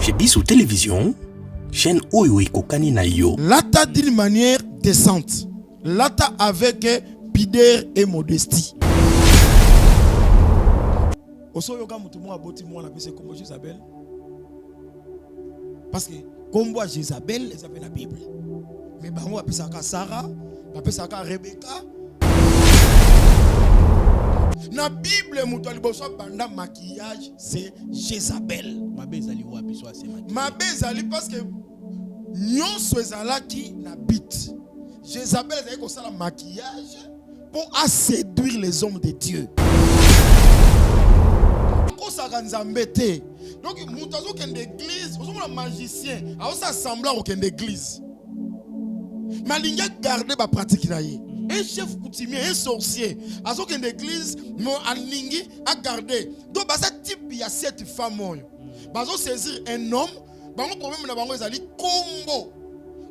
Chez Bissou Télévision, chaîne Oyo Kokani na yo. Lata d'une manière décente. Lata avec pudeur et modestie. Osoyoka mutumo aboti moi la pese comme Jézabel. Parce que comme moi Jézabel, les appelle la Bible. Mais bango apesaka Sarah, apesaka Rebecca. Na Bible mutu aliboso banda maquillage c'est Jézabel. Mabezali wapi so ase maquillage. Mabezali parce que nyonso ezalaki na bit. Jézabel ezali ko sala maquillage pour séduire les hommes de Dieu. Ko saka nzambe te. Donc mutu azokende église, ozomona magicien, aosa semblant okende église. Malinga garder ba pratique na ye. Un chef coutumier, un sorcier, à ce qu'une église, mon alingi a gardé. Donc, bah, ça type, il y a cette femme. Bah, on saisir un homme, bah, on problème na bango ezali combo.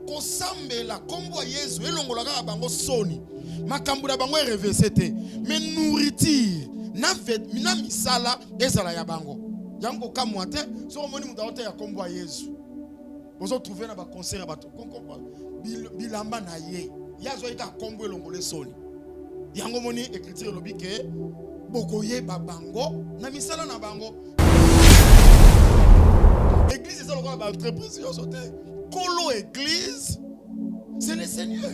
Kosambe la combo à Yesu, et l'ongo la gara bango soni. Makambu na bango reversé te. Mais nourriture, na fait, mina misala, ezala ya bango. Yango kamwate, so moni mutaote ya combo à Yesu. Vous trouvez na ba concert ba to. Bilamba na ye. Yazo ika kombo elongole soni. Yango moni écriture lobi ke bokoye babango na misala na bango. Église c'est encore ba très précieux sauté. Colo église c'est le Seigneur.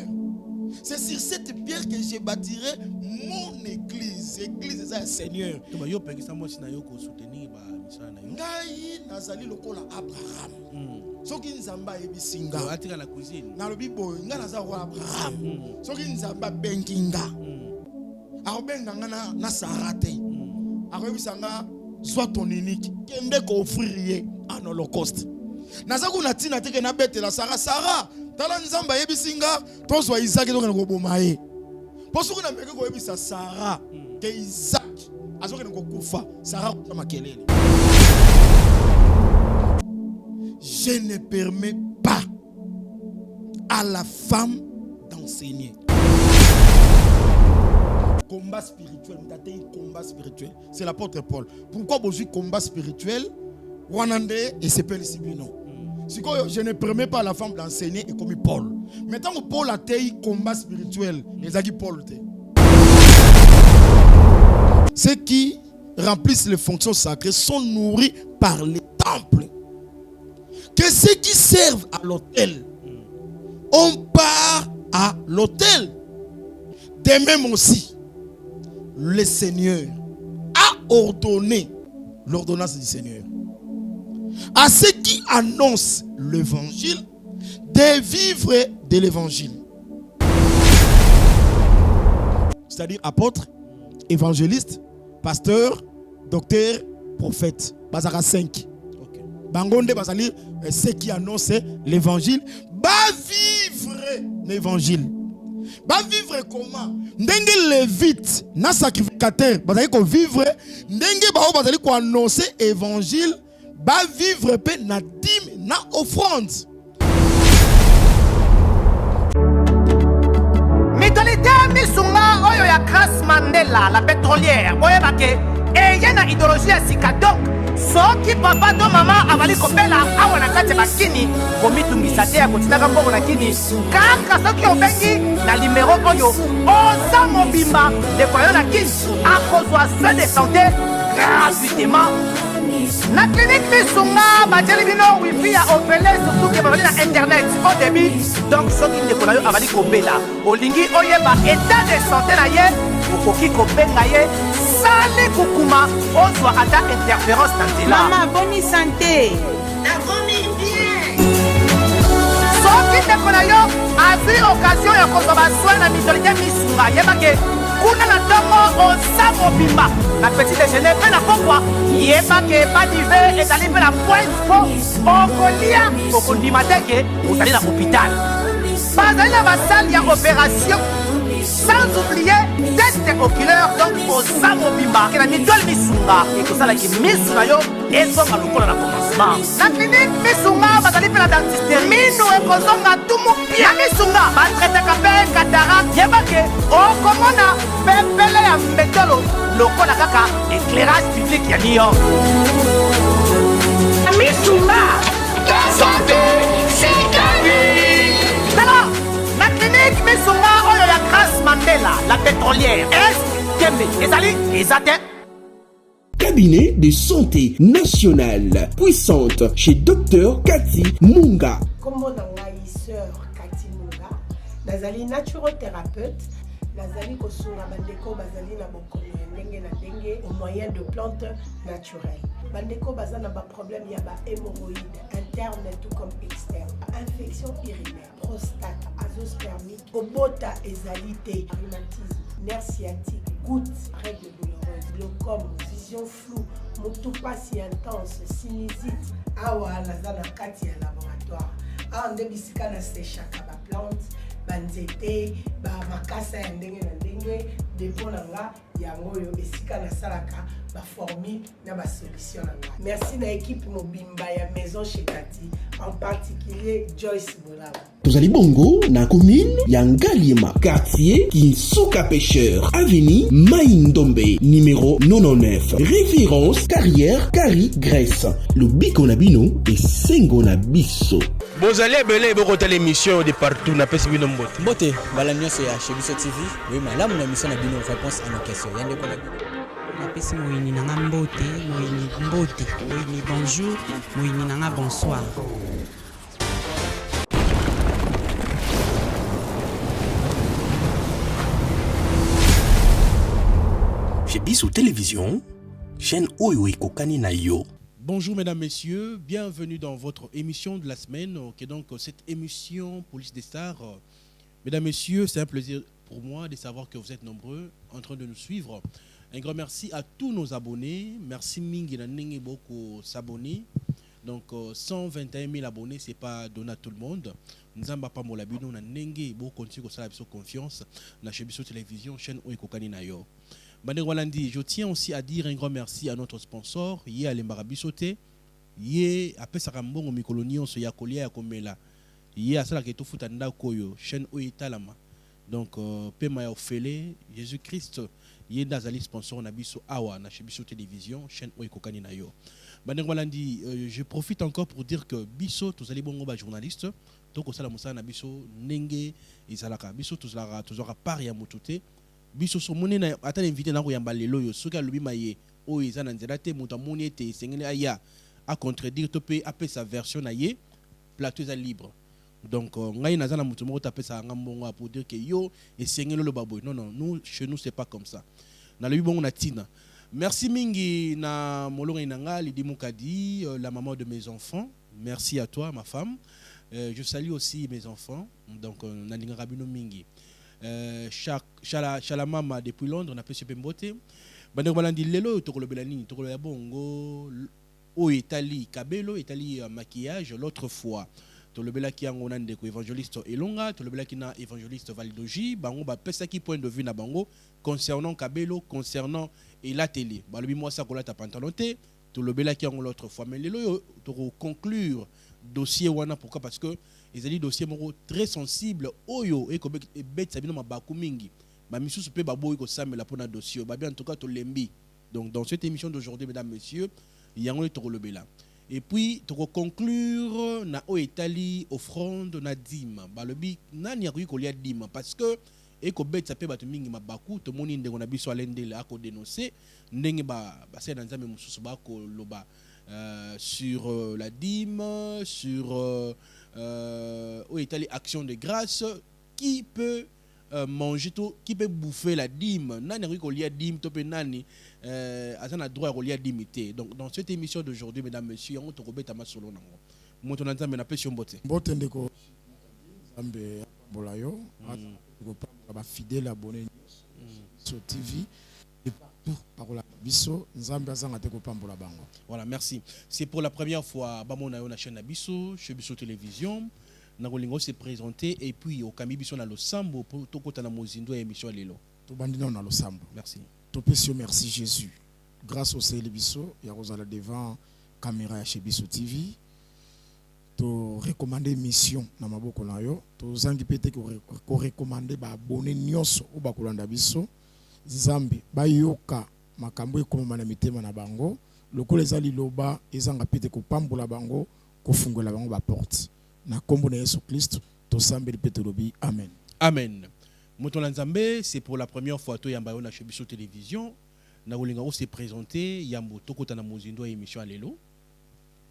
C'est sur cette pierre que je bâtirai mon église. Église c'est le Seigneur. To ba yo pekisa mo sina yo ko soutenir ba misala na yo. Ngai nazali lokola Abraham. Soki nzamba ebisinga atika na cuisine na lobi boy nga naza wa Abraham soki nzamba benkinga akobenga nga na Sarate akobisanga soit ton unique kende ko offrir en holocauste naza kuna tina teke na betela Sarah tala nzamba ebisinga tozwa Isaac donc na ko bomaye poso kuna meke ko ebisa Sarah ke Isaac azoke ko kufa Sarah ko makelele. Je ne permets pas à la femme d'enseigner. Combat spirituel, combat spirituel. C'est l'apôtre Paul. Pourquoi vous dites combat spirituel? Wanande et c'est pas non. Je ne permets pas à la femme d'enseigner et comme Paul. Maintenant que Paul a été combat spirituel, les a dit Paul. Ceux qui remplissent les fonctions sacrées sont nourris par les temples. Que ceux qui servent à l'autel, on part à l'autel. De même aussi, le Seigneur a ordonné l'ordonnance du Seigneur à ceux qui annoncent l'évangile de vivre de l'évangile. C'est-à-dire apôtre, évangéliste, pasteur, docteur, prophète. Bazara 5. Bangonde bazali ceux qui annoncent l'évangile va vivre l'évangile. Va vivre comment? Ndenge lévite na sacrificateur bazali ko vivre ndenge ba bazali ko annoncer évangile va vivre pe na dîme na offrande. Mitolité misunga oyo ya Grace Mandela la pétrolière oyebake eyena idéologie ya sika donc soki papa to mama avali kopela awa na kati bakini komitungisa te ya kotinaka mbongo na kini kaka soki obengi na numéro oyo oza mobimba ndeko yo na kini akozwa soin de santé gratuitement na clinique misunga batieli bino wifi ya opele surtout ke babali na internet au début donc soki ndeko na yo avali kopela olingi oyeba état de santé na ye okoki kobenga ye sale kukuma ozwa ata interférence na nzela. Maman, bonne santé. soki ndeko na yo azwi occasion ya kozwa basoi na mitolite misunga yebake kuna na ntongo oza mobimba na petit déjeuner mpe na pokwa yebake badive ezali mpe na point po okolia okondima teke ozali na hôpital bazali na basale ya opération sans oublier test oculaire donc oza mobimba ke na mitole misunga ekosalaki misu na yo ezonga lokola na commencement na clinique misunga bazali mpe na dentisterie minu ekozonga tumu pia misunga batretaka mpe cataracte yebake okomona pepele ya mbetolo lokola kaka éclairage public ya New York misunga pétrolière. Est Kembe ezali ezate. Cabinet de santé nationale puissante chez Dr Cathy Munga. Comment sœur Cathy Munga, nazali naturothérapeute, nazali kosunga bandeko bazali na bokono ndenge na ndenge au moyen de plantes naturelles. Bandeko bazana ba problème ya ba hémorroïdes interne tout comme externe, infection urinaire, prostate, azoospermie, obota ezalité, rhumatisme, nerf sciatique, gouttes, règles douloureuses, glaucome, vision floue, motupa si intense, sinusite. Awa nazana kati ya laboratoire. Ah, nde bisika na séchaka ba plante, ba nzete, ba makasa ya ndenge na ndenge, depo na nga yango yo esika na salaka ba formule na ba solution na nga. Merci na équipe mobimba ya maison chez Cathy, en particulier Joyce Bolaba. Tozali bongo na commune ya Ngaliema, quartier Kinsuka Pêcheur, avenue Maïndombe, numéro 99. Référence carrière Kari Grèce. Le biko na bino et sengo na biso. Bozali ebele bokota l'émission de partout na pesi bino mbote. Mbote bala nyonso ya chez biso TV. Oui, malamu na mission na bino réponse à nos questions. Yande ko na bino. Napesi moyini nanga mbote, moyini mbote, moyini bonjour, moyini nanga bonsoir. Chez Bissou Télévision, chaîne Oyo Kokani na yo. Bonjour mesdames, messieurs, bienvenue dans votre émission de la semaine, qui est donc cette émission Police des Stars. Mesdames, messieurs, c'est un plaisir pour moi de savoir que vous êtes nombreux en train de nous suivre. Un grand merci à tous nos abonnés. Merci Mingi Nenge beaucoup s'abonner. Donc 121 000 abonnés, ce n'est pas donné à tout le monde. Nous n'avons pas molabino, nous avons beaucoup continué à faire confiance dans la télévision, chaîne Oikokani Nayo. Je tiens aussi à dire un grand merci à notre sponsor, Yé Alembarabisote, Yé Apé Sarambon, Mikolonion, Soyakolia, Yakomela, Yé Asala Ketofutanda Koyo, chaîne Oitalama. Donc, Pema Ofele, Jésus-Christ, Yé Dazali sponsor Nabiso Awa, Nachibiso Télévision, chaîne Oikokani Nayo. Je profite encore pour dire que Biso, tous les bons journalistes, donc au Salamusa Nabiso, Nenge, Isalaka, Biso, tous aura pari à Moutoute. Biso so moni na ata invité na ko yamba lelo yo soka lubi maye o eza na nzela te muta moni te sengeli aya a contredire to pe apé sa version na ye plateau est libre. Donc ngai na zana mutu moko tapé sa ngambongo pour dire que yo et sengeli lo baboy. Non non, nous chez nous c'est pas comme ça. Na lubi bongo na tina. Merci mingi na molonga inanga Lidi Mukadi, la maman de mes enfants. Merci à toi ma femme. Je salue aussi mes enfants. Donc na linga rabino mingi. Chalamama depuis Londres, on a fait Pembote. Bandeko balandi lelo tokolobela nini tokoloya bongo o Italie kabelo Italie maquillage l'autre fois. Tolobela ki yango na ndeko évangéliste Elonga, tolobela ki na évangéliste Validoji, bango ba pesa ki point de vue na bango concernant kabelo, concernant et la télé. Balobi moi ça kolata pantalon te, tolobela ki yango l'autre fois. Mais lelo to conclure dossier wana pourquoi parce que ils ont dit dossier très sensible oyo et que bête sabino mabaku mingi ba misusu pe babo ko samela pona dossier ba bien en tout cas to lembi. Donc dans cette émission d'aujourd'hui mesdames messieurs yango to kolobela et puis to conclure na o Italie offrande na dîme ba lobi nani ya ko lia dîme parce que et que bête sapé ba to mingi mabaku to moni ndeko na biso alendele ako dénoncer ndenge ba se na nzambe mususu ba ko loba sur la dîme, sur Italie action de grâce, qui peut manger tout, qui peut bouffer la dîme. Nani a dit la dîme, topé nani, a droit à la dîme. Donc dans cette émission d'aujourd'hui, mesdames, messieurs, on te remet à ma solo nango. Moi ton entend mais appelle sur Mbote. Mbote ndeko Zambe bolayo, ba fidèle abonné sur TV. Voilà, merci. C'est pour la première fois que la chaîne Nabiso, chez Biso Télévision, Nagolingo s'est présenté et puis au Kami Biso na lo sambo pour tout côté na mozindo et émission lelo. To bandina na lo sambo. Merci. To pesio merci Jésus. Grâce au Seigneur Biso, ya rozala devant caméra chez Biso TV. To recommander mission na maboko na yo, to zangi pete ko recommander ba abonné nyonso o ba kolanda biso. Zambi bayoka makambo ekoma na mitema na bango lokola ezali loba ezanga pete ko pambola bango ko fungola bango ba porte na kombo na Yesu Kristo to sambeli pete lobi amen. Amen. Motola Nzambe, c'est pour la première fois que Yamba na Chebiso Télévision. Na Olinga s'est présenté Yambo Tokota na Mozindo émission Alelo.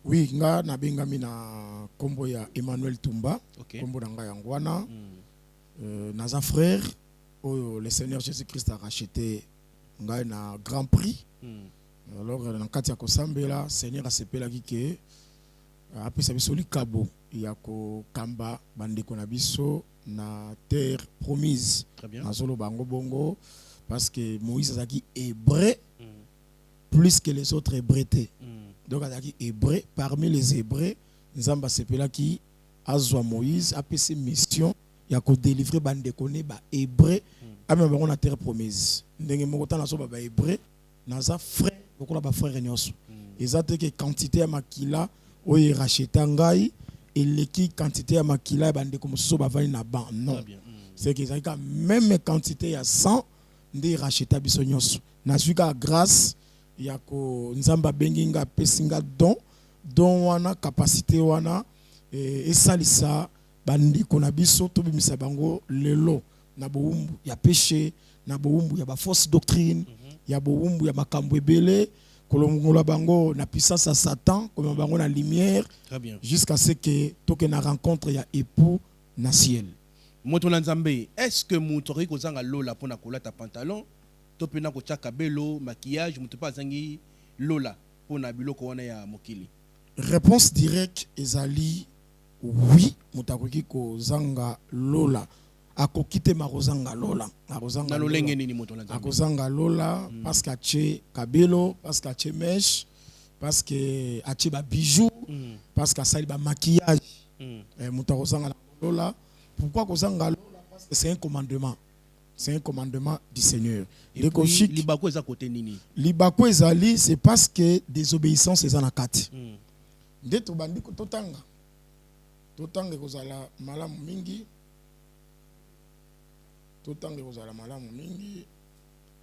Oui, nga na bengami na kombo ya Emmanuel Tumba, Okay. kombo na nga yangwana. Naza frère, le Seigneur Jésus-Christ a racheté nga na Grand Prix. Alors dans kati ya kosambela, Seigneur a sepelaki ke apesa biso likabo ya ko kamba bandeko na biso na terre promise. Très bien. Na zolo bango bongo parce que Moïse azaki hébreu plus que les autres hébreutés. Donc azaki hébreu, parmi les hébreux, Nzamba sepelaki azwa Moïse apesa mission ya ko délivrer bandeko ne ba hébreu amema bango na terre promise. Ndenge moko tana so ba hébreu naza frère beaucoup ba frère nyonso. Ezate que quantité ya makila oye racheta ngai et l'équipe quantité ya makila bande comme so bavani na ban non c'est que ça même quantité ya 100 ndi racheta biso nyonso na suka grâce ya ko nzamba benginga pesinga don wana capacité wana et salisa bandi kona biso to bimisa bango lelo na boumbu ya péché na boumbu ya ba fausse doctrine ya boumbu ya makambo ebele kolongola bango na puissance à Satan comme bango na lumière jusqu'à ce que toke na rencontre ya époux na ciel. Motola Nzambe, est-ce que motori ko zanga lola pona kolata pantalon to pena ko chaka belo maquillage muto pa zangi lola pona biloko wana ya mokili? Réponse directe ezali oui, mutakoki ko zanga lola. Akokite marozanga lola na lolenge nini Motola Nzambe akozanga lola parce que ache kabelo parce que ache mèche parce que ache ba bijoux parce que asali ba maquillage mutakozanga lola. Pourquoi kozanga lola? Parce que c'est un commandement du Seigneur. Et puis libako eza côté nini? Libako ezali c'est parce que désobéissance eza na kati ndeto bandi ko totanga kozala malamu mingi. Totange kozala malamu mingi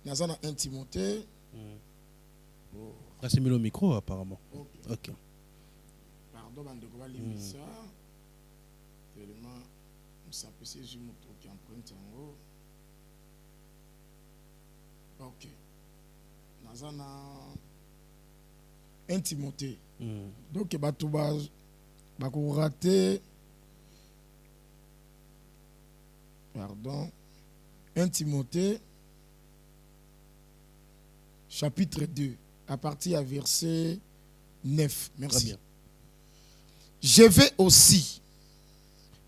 naza na intimité. C'est mis le micro apparemment. OK. Pardon bande ko balimisa tellement musapese jimoto qui emprunte yango. OK. Naza na intimité. Donc bato ba ko rater. Pardon. 1 Timothée, chapitre 2, à partir du verset 9. Merci. Je veux aussi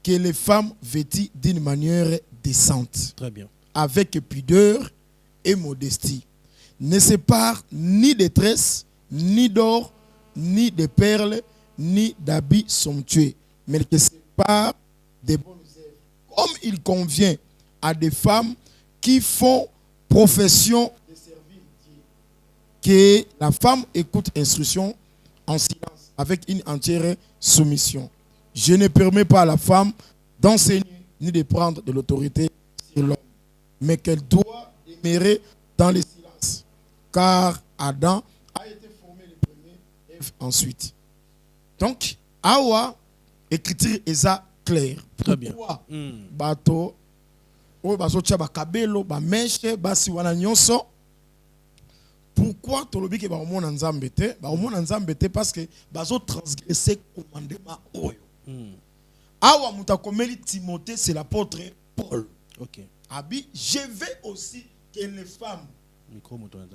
que les femmes vêtues d'une manière décente, très bien, avec pudeur et modestie, ne séparent ni de tresses, ni d'or, ni de perles, ni d'habits somptueux, mais que séparent des bonnes œuvres, comme il convient à des femmes qui font profession de servir Dieu. Que la femme écoute instruction en silence, avec une entière soumission. Je ne permets pas à la femme d'enseigner ni de prendre de l'autorité sur l'homme, mais qu'elle doit demeurer dans le silence. Car Adam a été formé le premier, Ève ensuite. Donc, Awa, écriture est claire. Très bien. Bateau. Bazotia ba kabelo ba meshe basi wana nyonso. Pourquoi tolobi ke ba omona nzambe te parce que bazo transgresser commandement oyo. Awa mutakomeli Timothée c'est l'apôtre Paul. OK. Abi je veux aussi que les femmes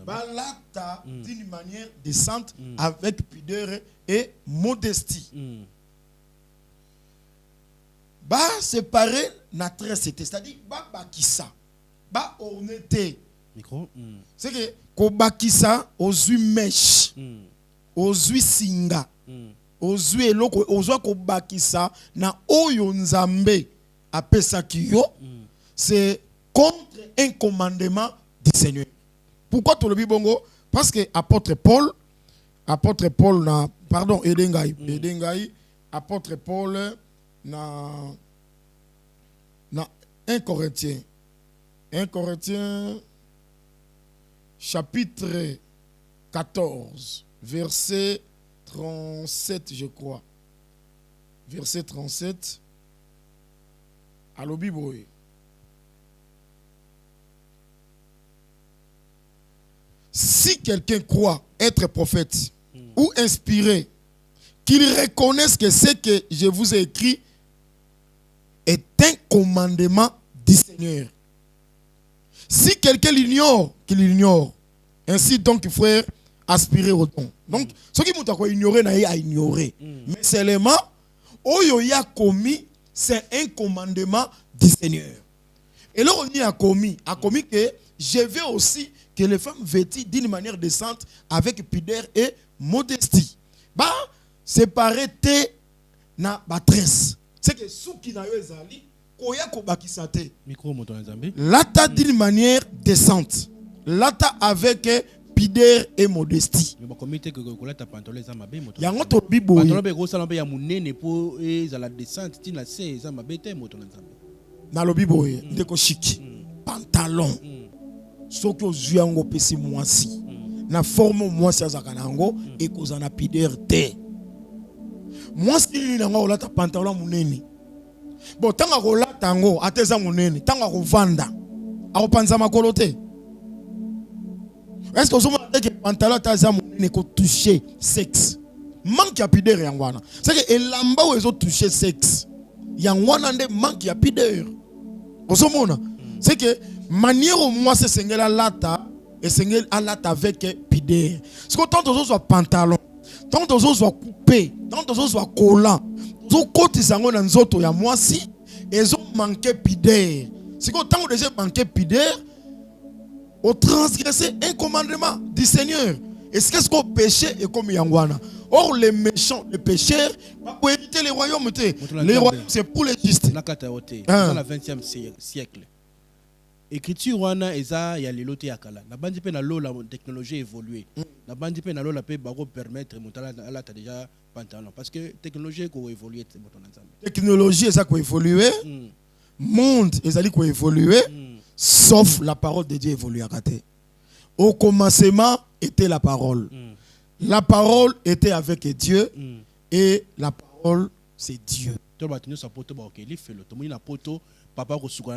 balata d'une manière décente avec pudeur et modestie. Ba séparer na tresete, c'est-à-dire ba bakisa, ba honnêteté. Micro. C'est que ko bakisa ozui mesh, ozui singa, ozui eloko, ozwa ko bakisa na oyo nzambe apesa kiyo, c'est contre un commandement du Seigneur. Pourquoi tout le bibongo? Parce que apôtre Paul na pardon, Edengai, apôtre Paul na 1 Corinthiens chapitre 14 verset 37 je crois, verset 37 alobi boye si quelqu'un croit être prophète ou inspiré, qu'il reconnaisse que ce que je vous ai écrit est un commandement du Seigneur. Si quelqu'un l'ignore, qu'il l'ignore. Ainsi donc, frère, aspirer au don. Donc, ce qui m'a ignoré, n'a à ignorer. Mais seulement, Oyo a commis, c'est un commandement du Seigneur. Et là, on y a commis que je veux aussi que les femmes vêtues d'une manière décente avec pudeur et modestie. Bah, séparer tes na batresse. C'est que ceux qui n'a eu zali, koya ko bakisate. Micro moto na Zambie. Lata d'une manière décente. Lata avec pudeur et modestie. Mais comité que kolata pantalon za mabe moto. Ya ngoto bibo. Pantalon be ko sala be ya munene po za la descente tina se za mabe te moto na Zambie. Na lobi boye ndeko chic. Pantalon. Soki ozwi yango pesi mwasi. Na forme mwasi azaka nango ekozala na pudeur te. Mwasi nango olata pantalon munene. Bon tanga kolata yango ateza munene, tanga kovanda. Akopanza makolo te. Est-ce que vous avez que pantalon taza munene ko toucher sexe? Manque ya pudeur yangwana. C'est que elamba ou ezo toucher sexe. Yangwana nde manque ya pudeur. Osomona. C'est que manière au moins c'est sengela lata et sengela lata avec pudeur. C'est que tant que soit pantalon, tant que soit coupé, tant que soit collant, zo koti sango na nzoto ya mwasi ezo manquer pudeur. C'est que tant que déjà manquer pudeur, on transgressé un commandement du Seigneur. Et ce qu'on péché est comme Yangwana. Or, les méchants, les pécheurs, pour éviter les royaumes, les royaumes, c'est pour les justes. Dans le 20e siècle. Écriture wana eza ya lelote yakala. Na bandi pe na lo la technologie évolué. Na bandi pe na lo la pe bako permettre motala ala ta déjà pantalon parce que technologie ko évoluer motona nzambe. Technologie eza ko évoluer. Monde ezali ko évoluer. Sauf la parole de Dieu évolue à côté. Au commencement était la parole. La parole était avec Dieu et la parole c'est Dieu.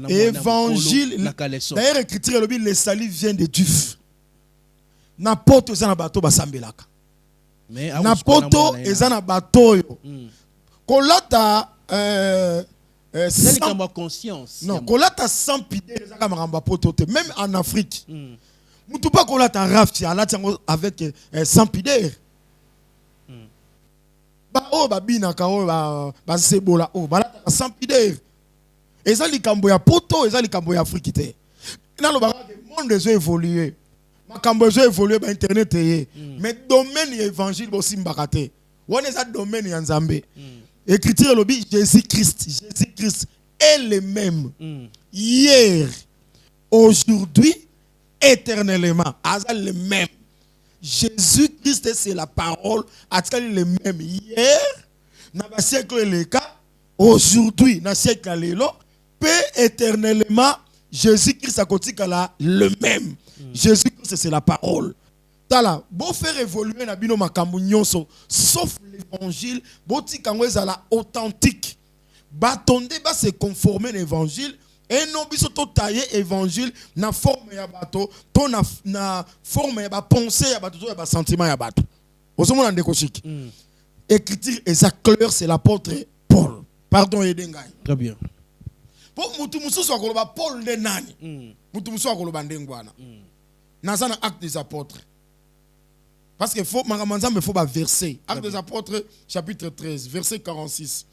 Évangile. D'ailleurs, écriture le salut vient de Dieu. N'importe ça na bateau basambelaka. N'importe ça na bateau yo. Kolata sans conscience. Non, kolata sans pitié même en Afrique. Mutu pas kolata rafti avec sans pitié. Ba o ba bina ka o ba sebola o ba sans pitié. Eza likambo ya poto, eza likambo ya Afrique te. Na lo ba monde zo évoluer. Makambo zo évoluer ba internet ye. Mais domaine évangile aussi mbakate. Wona eza domaine ya Nzambe. Écriture le dit Jésus-Christ est le même hier, aujourd'hui, éternellement. Azal le même. Jésus-Christ c'est la parole, azal le même hier, na ba siècle le cas, aujourd'hui, na siècle lelo, peu éternellement, Jésus-Christ a kotikala le même. Jésus-Christ c'est la parole. Tala, beau faire évoluer na bino makambo nyonso sauf l'évangile, boti kango ezala authentique. Batonde ba se conformer l'évangile et non biso to tailler évangile na forme ya bato, to na forme ya ba pensée ya bato, to ya ba sentiment ya bato. Osomona ndeko chiki. Écriture exact clair c'est l'apôtre Paul. Pardon Edengai. Très bien. Pour mutu mususu akoloba Paul de nani? Mutu mususu akoloba ndengwana. Nazana acte des apôtres. Parce qu'il faut, il faut verser. Actes des apôtres, chapitre 13, verset 46.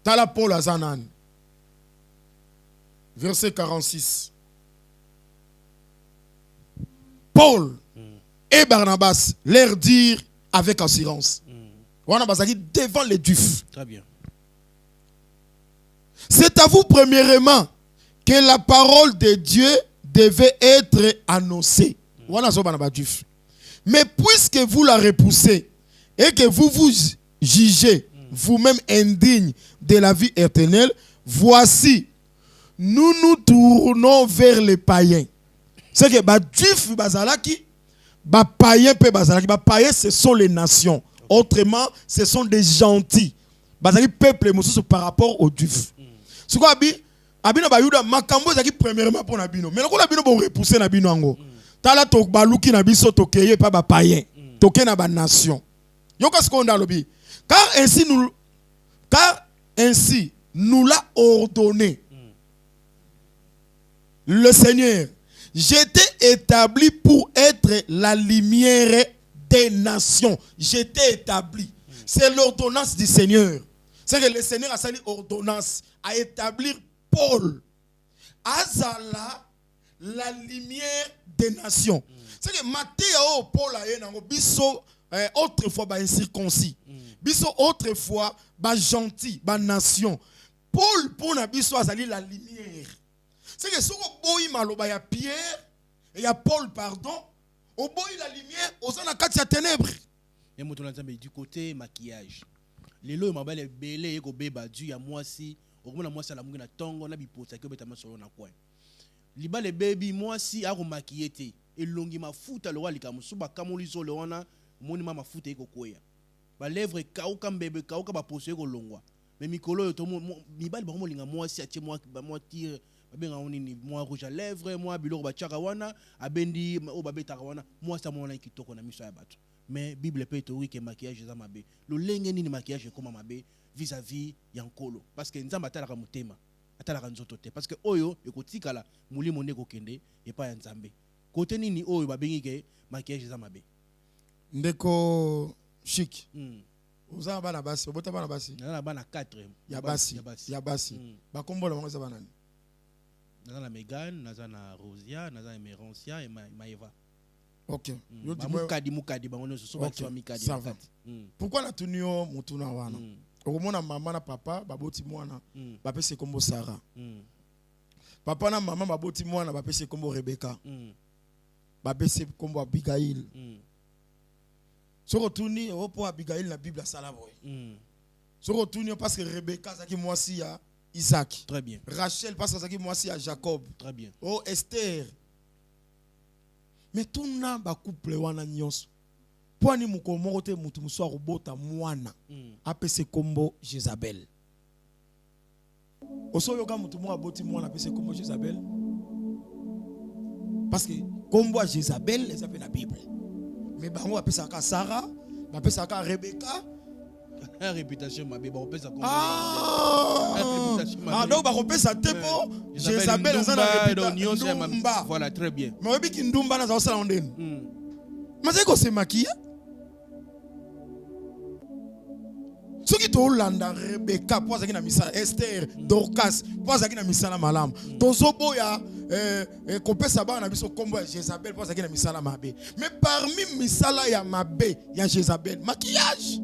Tala Paul Azanan. Verset 46. Paul et Barnabas leur dirent avec assurance. Devant les Juifs. Très bien. C'est à vous, premièrement, que la parole de Dieu devait être annoncée. Voilà ce Juif. Mais puisque vous la repoussez et que vous vous jugez vous-même indigne de la vie éternelle, voici, nous nous tournons vers les païens. C'est que les Juifs, les païens, les païens, ce sont les nations. Autrement, ce sont des gentils. Les peuples par rapport aux Juifs. Ce qu'on a dit, abino bayuda makambo zaki premièrement pour nabino mais loko nabino bon repousser nabino ango tala to baluki na biso tokeye pa ba païen toke na ba nation yoka sekonda lobi car ainsi nous l'a ordonné le Seigneur. J'étais établi pour être la lumière des nations. J'étais établi. C'est l'ordonnance du Seigneur. C'est que le Seigneur a sali ordonnance à établir Paul. Azala, la lumière des nations. C'est que Matthieu, Paul a eu biso autrefois ba incirconcis. Biso autrefois ba gentil, ba nation. Paul pour na biso azali la lumière. C'est que si on boit maloba ya Pierre et ya Paul pardon, on boit la lumière aux en a ténèbres. Et moi du côté maquillage. Les lots m'a balé belé eko beba du ya moi si au moins moi ça la mungina tongo na biposa que betama solo na coin. Liba le baby moi si a maquillé et longi ma futa le roi likamusu ba kamoli zo le wana moni mama futa eko koya. Ba lèvre kauka mbebe kauka ba poso eko longwa. Mais mikolo to mi bal ba mo linga moi si a moi tire moi rouge à lèvres, moi biloko ba chakawana, abendi o babeta kawana, moi ça mona kitoko na miso ya bato. Mais Bible peut être oui que maquillage za mabe. Le lenge ni maquillage comme mabe vis-à-vis yankolo parce que nzamba atalaka mutema, atalaka nzoto te parce que oyo ekotikala mulimo ndeko kende et pas nzambe. Côté nini oyo babengi ke maquillage za mabe. Ndeko chic. Oza bana basi, obota bana basi. Na bana 4. Ya basi. Ba kombola bango za bana. Naza na Megan, naza na Rosia, naza na Meroncia et Maeva. Ok. Mukadi bango so ba mikadi. Pourquoi la tunio mutuna wana? Okomona mama na papa baboti mwana, bapese kombo Sarah. Papa na mama baboti mwana bapese kombo Rebecca. Bapese kombo Abigail. Soko tuni opo Abigail na Bible sala boy. Soko tuni parce que Rebecca zaki mwasi ya Isaac. Très bien. Rachel parce que zaki mwasi à Jacob. Très bien. Oh Esther. Mais tout na ba couple wana nyonso. Pwani mukomoko te mutu muso robota mwana. Apese kombo Jezabel. Oso yoka mutu mo aboti mwana apese kombo Jezabel. Parce que kombo Jezabel les appelle la Bible. Mais bango apesa ka Sarah, apesa ka Rebecca. La réputation ma bébé on peut ça comme donc ba kopesa tepo Jezabel dans la réputation voilà très bien mais obi ki ndumba na za sala ondeni mais c'est ko se maquiller soki to landa Rebecca po azaki na misala Esther Dorcas po azaki na misala malamu tozo boya kopesa bana biso kombo ya Jezabel po azaki na misala mabe mais parmi misala ya mabe ya Jezabel maquillage.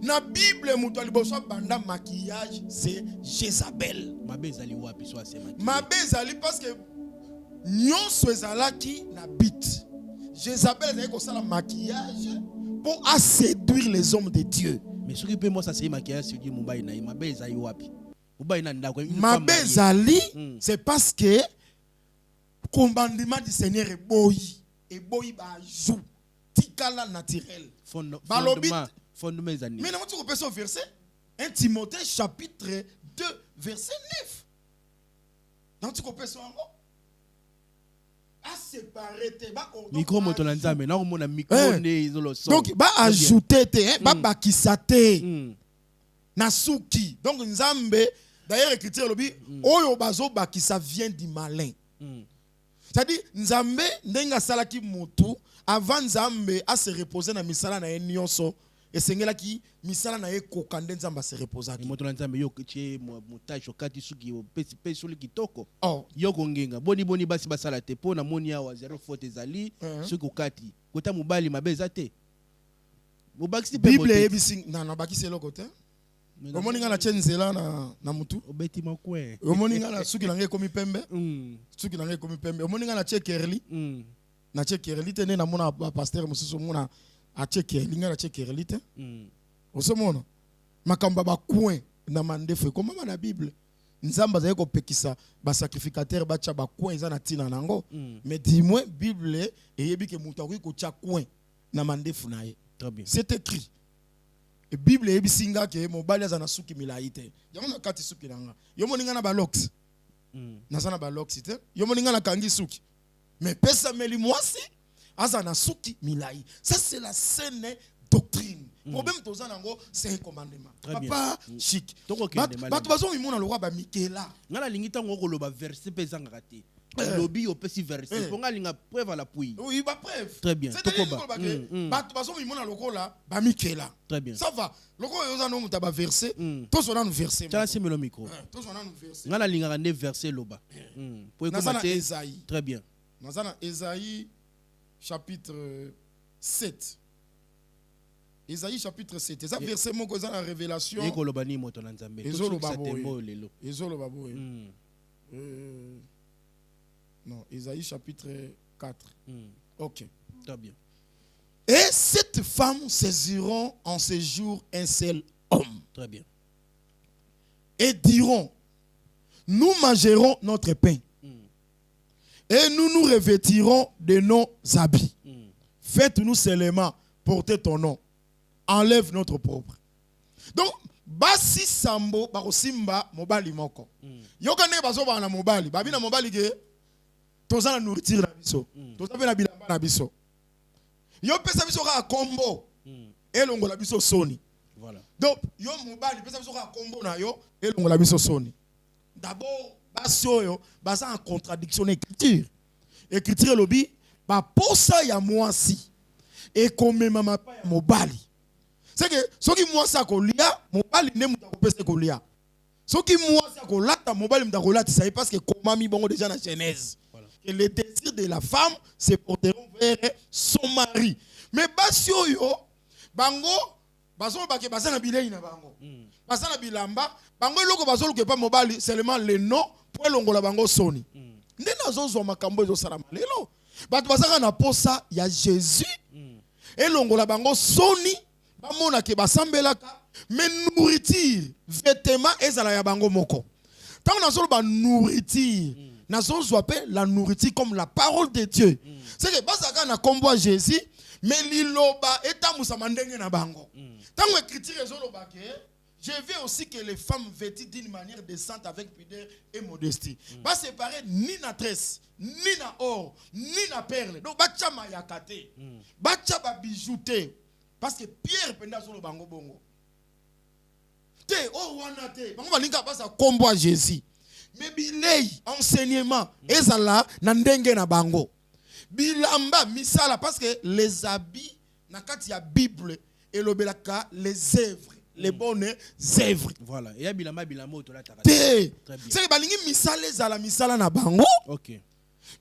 Na Bible mutu aliboso banda maquillage c'est Jezabel. Mabe zali wapi so ase maquillage. Mabe zali parce que nyonso ezalaki na bit. Jezabel ezali ko sala maquillage pour séduire les hommes de Dieu. Mais ce qui peut moi ça c'est maquillage c'est dit Mumbai na mabe zali wapi. Mumbai na ndako. Mabe zali c'est parce que commandement du Seigneur est boyi ba jou tikala naturel. Fondement des années. Mais nous tu repères au verset 1 Timothée chapitre 2 verset 9. Donc tu repères ça encore. À séparer tes ba micro motolanza mais na ko mona micro ne izolo son. Donc ba ajouter te ba bakisate na suki. Donc nzambe d'ailleurs écriture lobi oyo bazo bakisa vient du malin. C'est-à-dire nzambe ndenga salaki mutu avant nzambe a se reposer na misala na nyonso. Et c'est là qui misala na ekokande nzamba se reposa ki moto nzambe yo kitie montage okati suki pesi soli kitoko oh yo kongenga boni basi basala te pona moni awa zero faute ezali suki okati kota mobali mabeza te mobakisi pe Bible ebisi na bakisi eloko te omoni nga na chenzela na mutu obeti makwe omoni nga na suki na ngai komi pembe suki na ngai komi pembe omoni nga na chekerli na chekerli te ne na mona pasteur mususu mona a chekerli nga na chekerli te osomona makamba ba coin na mandefe comme na Bible nzamba za ko pekisa ba sacrificateur ba cha ba coin za na tina nango mais dis-moi Bible eyebi ke mutu ko cha coin na mandefu na ye c'est écrit et Bible eyebi singa ke mobali za na suki milaite yango na kati suki nanga yo moninga na ba locks na sana ba locks te yo moninga na kangi suki Mais pesa meli mwasi azana suki milai. Ça c'est la saine doctrine. Problème toza nango c'est un commandement. Papa chic. Bato bazo mimona le roi ba Mikela. Ngala lingita ngoko lo ba verset pesa ngati. Lobby au petit verset. Ponga linga preuve à l'appui. Oui, ba preuve. Très bien. Tokoba. Bato bazo mimona lokola ba Mikela. Très bien. Ça va. Loko yoza no muta ba verset. To sona no verset. Tala c'est le micro. To sona no verset. Ngala linga ngane verset loba. Pour commenter. Très bien. Nazana Esaïe chapitre 7. Esaïe chapitre 7. C'est ça verset mon cause la révélation. Eko lobani moto na nzambe. Ezolo babo lelo. Ezolo babo. Non, Esaïe chapitre 4. OK. Très bien. Et cette femme saisiront en ce jour un seul homme. Très bien. Et diront, nous mangerons notre pain. Et nous nous revêtirons de nos habits. Faites-nous seulement porter ton nom. Enlève notre propre. Donc, basi sambo barosimba mobali moko. Yokane bazo ba na mobali, babi na mobali ge toza na nourriture na biso. Toza pe na bilamba na biso. Yo pesa biso ka kombo. Elongo la biso soni. Voilà. Donc, yo mobali pesa biso ka kombo na yo elongo la biso soni. D'abord, basio yo basa en contradiction écriture. Écriture lobi ba posa ya mwasi et comme mama pa ya mobali. C'est que soki mwasi akolia mobali ne muta kopesa kolia. Soki mwasi akolata mobali muta kolata ça parce que komami bongo déjà na Genèse. Voilà. Et le désir de la femme se porteront vers son mari. Mais basio yo bango bazo bake basana bilei na bango. Basana bilamba bango loko bazo luke pa mobali seulement le nom pour longola bango soni. Ndena zozo makambo ezo sala malelo. Bato basaka na posa ya Jésus. Et longola bango soni bamona ke basambelaka mais nourriture vêtement ezala ya bango moko. Tant na solo ba nourriture na zozo appelle la nourriture comme la parole de Dieu. C'est que basaka na kombo Jésus mais liloba etamusa mandenge na bango. Tant écriture ezoloba ke je veux aussi que les femmes vêtues d'une manière décente avec pudeur et modestie. Pas séparer ni na tresse, ni na or, ni na perle. Donc bacha mayakate. Bacha ba bijouté. Parce que Pierre penda sur le bango bongo. Te oh wana te. Bango balinga basa kombo a Jésus. Mais bilei enseignement ezala na ndenge na bango. Bilamba misala parce que les habits na kati ya Bible et l'obelaka les œuvres. Les bonnes œuvres. Voilà. Et bilamba autola ta. Très bien. C'est balingi misala ezala misala na bango. OK.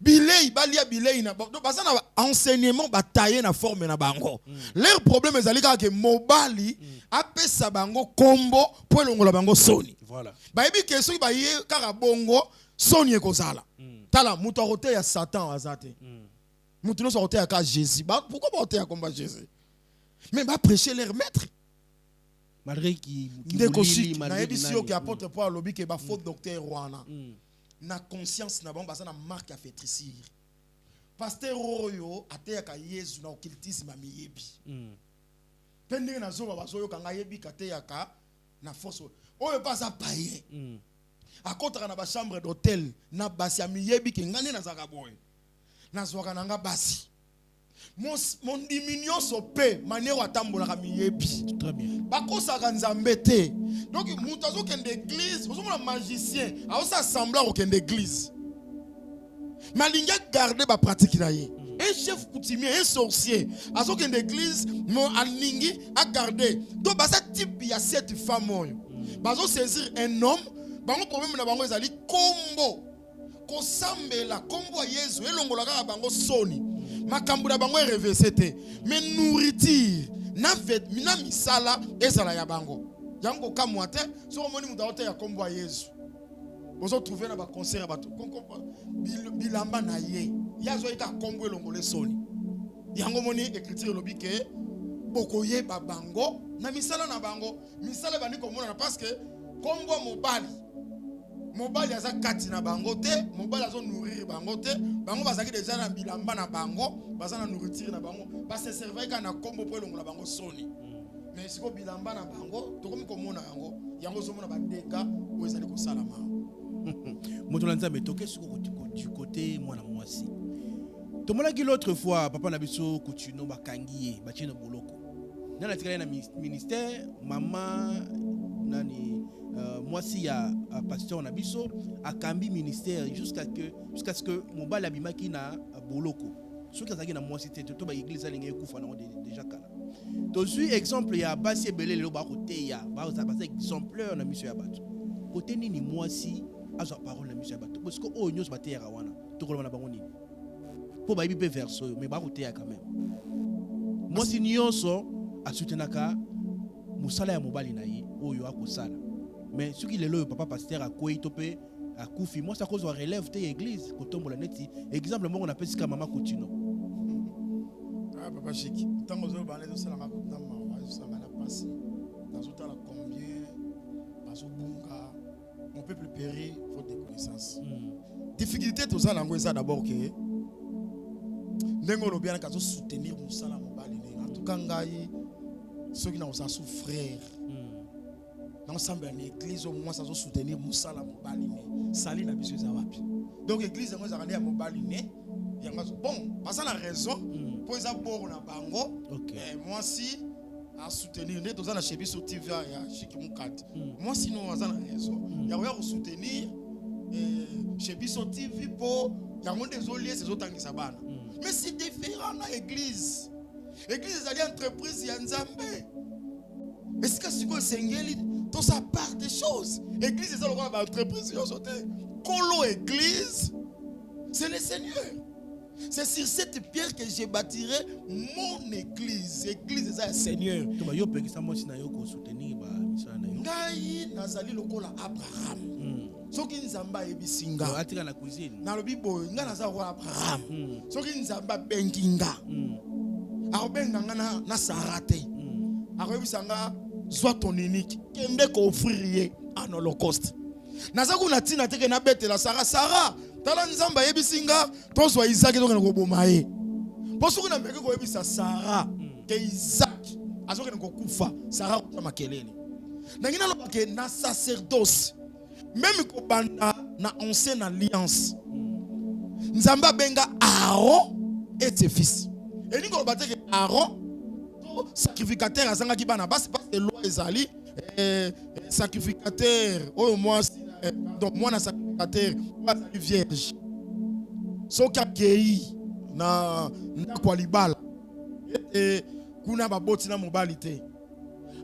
Bilei balia bilei na bango. Donc basa na enseignement batailler na forme na bango. Leur problème ezali que mobali apesa bango kombo pour longola bango soni. Voilà. Ba ebi question ba ye kaka bongo soni ekozala. Tala mutu akote ya Satan azate. Mutu no akote ya ka Jésus. Pourquoi ba akote ya komba Jésus? Mais ba prêcher leur maître. Malgré qui na ebisio ki apôtre Paul lobi ke ba faux docteur wana na conscience na bango basa na marque ya fétricide pasteur oyo ateyaka Yesu na occultisme miyebi pendenge na zoba bazoyo kanga yebi kateyaka na force oyo pasa paye akotaka na ba chambre d'hôtel na basi ya miyebi ke ngane na zaka boy na zwaka nanga basi mon diminution sope manière atambola ka miyebi. Très bien. Bakosaka nzambe te. Donc mutu azokende église, ozomona magicien, aosa semblant okende église. Malinga garder ba pratique na ye. Un chef coutumier, un sorcier, azokende église, mo alingi a garder. Donc basa type ya cette femme oyo. Bazo saisir un homme, bango problème na bango ezali kombo. Kosambela kombo ya Yesu elongola ka bango soni. Makambo na bango revesete mais nourriture na vet mina misala ezala ya bango yango kamwate so moni mudaote ya kombo ya Yesu bozo trouver na ba concert bato bilamba na ye yazo ika kombo elongole soni yango moni écriture lobi ke bokoye ba bango na misala na bango misala bandi komona na parce que kombo mobali aza kati na bango te mobali azo nourrir bango te bango bazaki déjà na bilamba na bango baza na nourriture na bango ba se servir ka na kombo po longola bango soni mais siko bilamba na bango tokomi komona yango zomona ba deka o ezali ko salama moto lanza metoke siko du côté mwana mwasi Tomonaki l'autre fois, papa Nabiso Kutuno Bakangiye, Bachino Boloko. Dans la tirée ministère, maman, nani, moi si ya pasteur Nabiso, a cambi ministère jusqu'à ce que mon bal abimaki na Boloko. Ce qui est moi c'était tout ba église alingé kufa na déjà kala. To suis exemple ya basi belé le ba côté ya, ba ça passer exemplaire na mission ya bato. Côté nini moi si azo parole na mission ya bato parce que o nyos ba terra wana. To ko na bango nini. Pour ba bipe verso mais ba côté ya quand même. Moi si nyonso a soutenaka musala ya mobali na yi oyo akosala. Mais ce qui est le papa pasteur a quoi topé à Koufi, moi ça cause relève tes églises quand on la neti exemple moi on appelle ça maman Coutinho. Ah papa Chiki, tant que vous parlez de ça la raconte ça va la passer. Dans autant la combien dans bunga on peut préparer faute de connaissances. Difficulté tout ça langue ça d'abord que ndengolo bien ka soutenir musala mobali en tout cas ngai ceux qui n'ont pas souffrir. Dans ensemble l'église au moins ça doit soutenir musala mobali ne sali na biso zawapi. Donc l'église moi ça rendre mobali ne bon parce que la raison pour ça bon na bango moi si à soutenir ne tous na chebi sur TV ya Chiki Mukati. Moi sinon ça la raison ya ko soutenir chebi sur TV pour ya ngo désolé ces autres qui sabana. Mais c'est différent na église. Église est entreprise ya Nzambe. Est-ce que c'est quoi sengeli tout ça part des choses. Église c'est ça le roi d'entreprise Colo église c'est le Seigneur. C'est sur cette pierre que je bâtirai mon église. Église c'est ça le Seigneur. To ba yo pekisa mo sina yo ko soutenir ba misala na yo. Ngai nazali lokola Abraham. Soki nzamba ebisinga. Atika na cuisine. Na lobi boy nga naza roi Abraham. Soki nzamba benkinga. Akobenga nga na Sarate. Akobisanga soit ton unique kende ko offrir en holocauste naza kuna tina teke na betela Sarah tala nzamba yebisinga tozwa Isaac to ko boma ye poso kuna meke ko yebisa Sarah ke Isaac azoke ko kufa Sarah ko makelele na ngina lo ke na sacerdoce même ko banda na ancienne alliance nzamba benga Aaron et ses fils et ni ko bateke Aaron sacrificateur azanga ki bana basi parce que loi ezali sacrificateur oh moi donc moi na sacrificateur azali vierge soka kei na kwa libala et kuna baboti na mobali te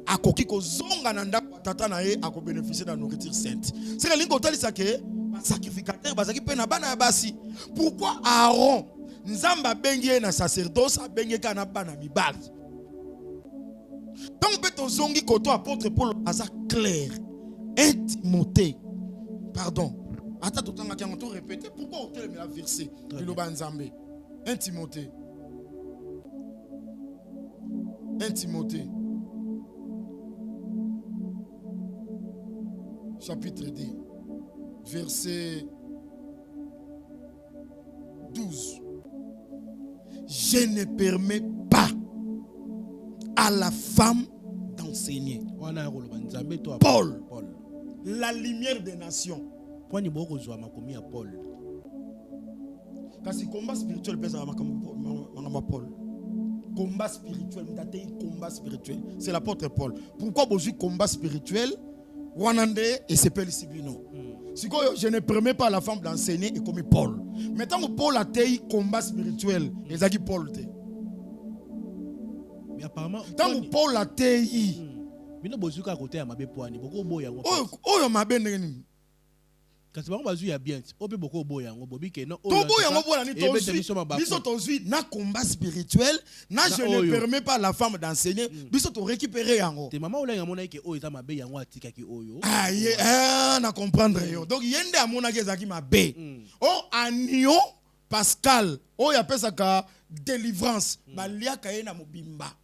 akoki ko zonga na ndako tata na ye ako bénéficier de la nourriture sainte c'est que lingo talisa ke sacrificateur bazaki pe na bana basi pourquoi Aaron nzamba bengi na sacerdoce bengi kana bana mibali. Donc, peut-on zongi koto apôtre Paul asa clair, 1 Timothée, pardon. Attends, tout le temps, on répéter. Pourquoi on te met la verset de l'Obanzambe 1 Timothée. 1 Timothée. Chapitre 2. Verset 12. Je ne permets pas à la femme d'enseigner. Paul, la lumière des nations. Kasi combat spirituel pesa Paul. Combat spirituel, combat spirituel. C'est l'apôtre Paul. Pourquoi besoin combat spirituel? Wanande et s'appelle Sibino. Si je ne permets pas à la femme d'enseigner et comme Paul. Maintenant Paul a été combat spirituel, les a dit Paul te. Mais apparemment tant que Paul a été mais non bozuka côté à mabe poani beaucoup boya ngo oh mabe ndeni kasi bango bazu ya bien ope beaucoup boya ngo bobi ke non to boya ngo bola ni biso tozui na combat spirituel na je ne permets pas la femme d'enseigner biso to récupérer yango te maman olenga mona ke o eza mabe yango atika ki oyo na comprendre yo donc yende amona ke ezaki mabe oh anio Pascal o ya pesa ka délivrance baliaka ye na mobimba.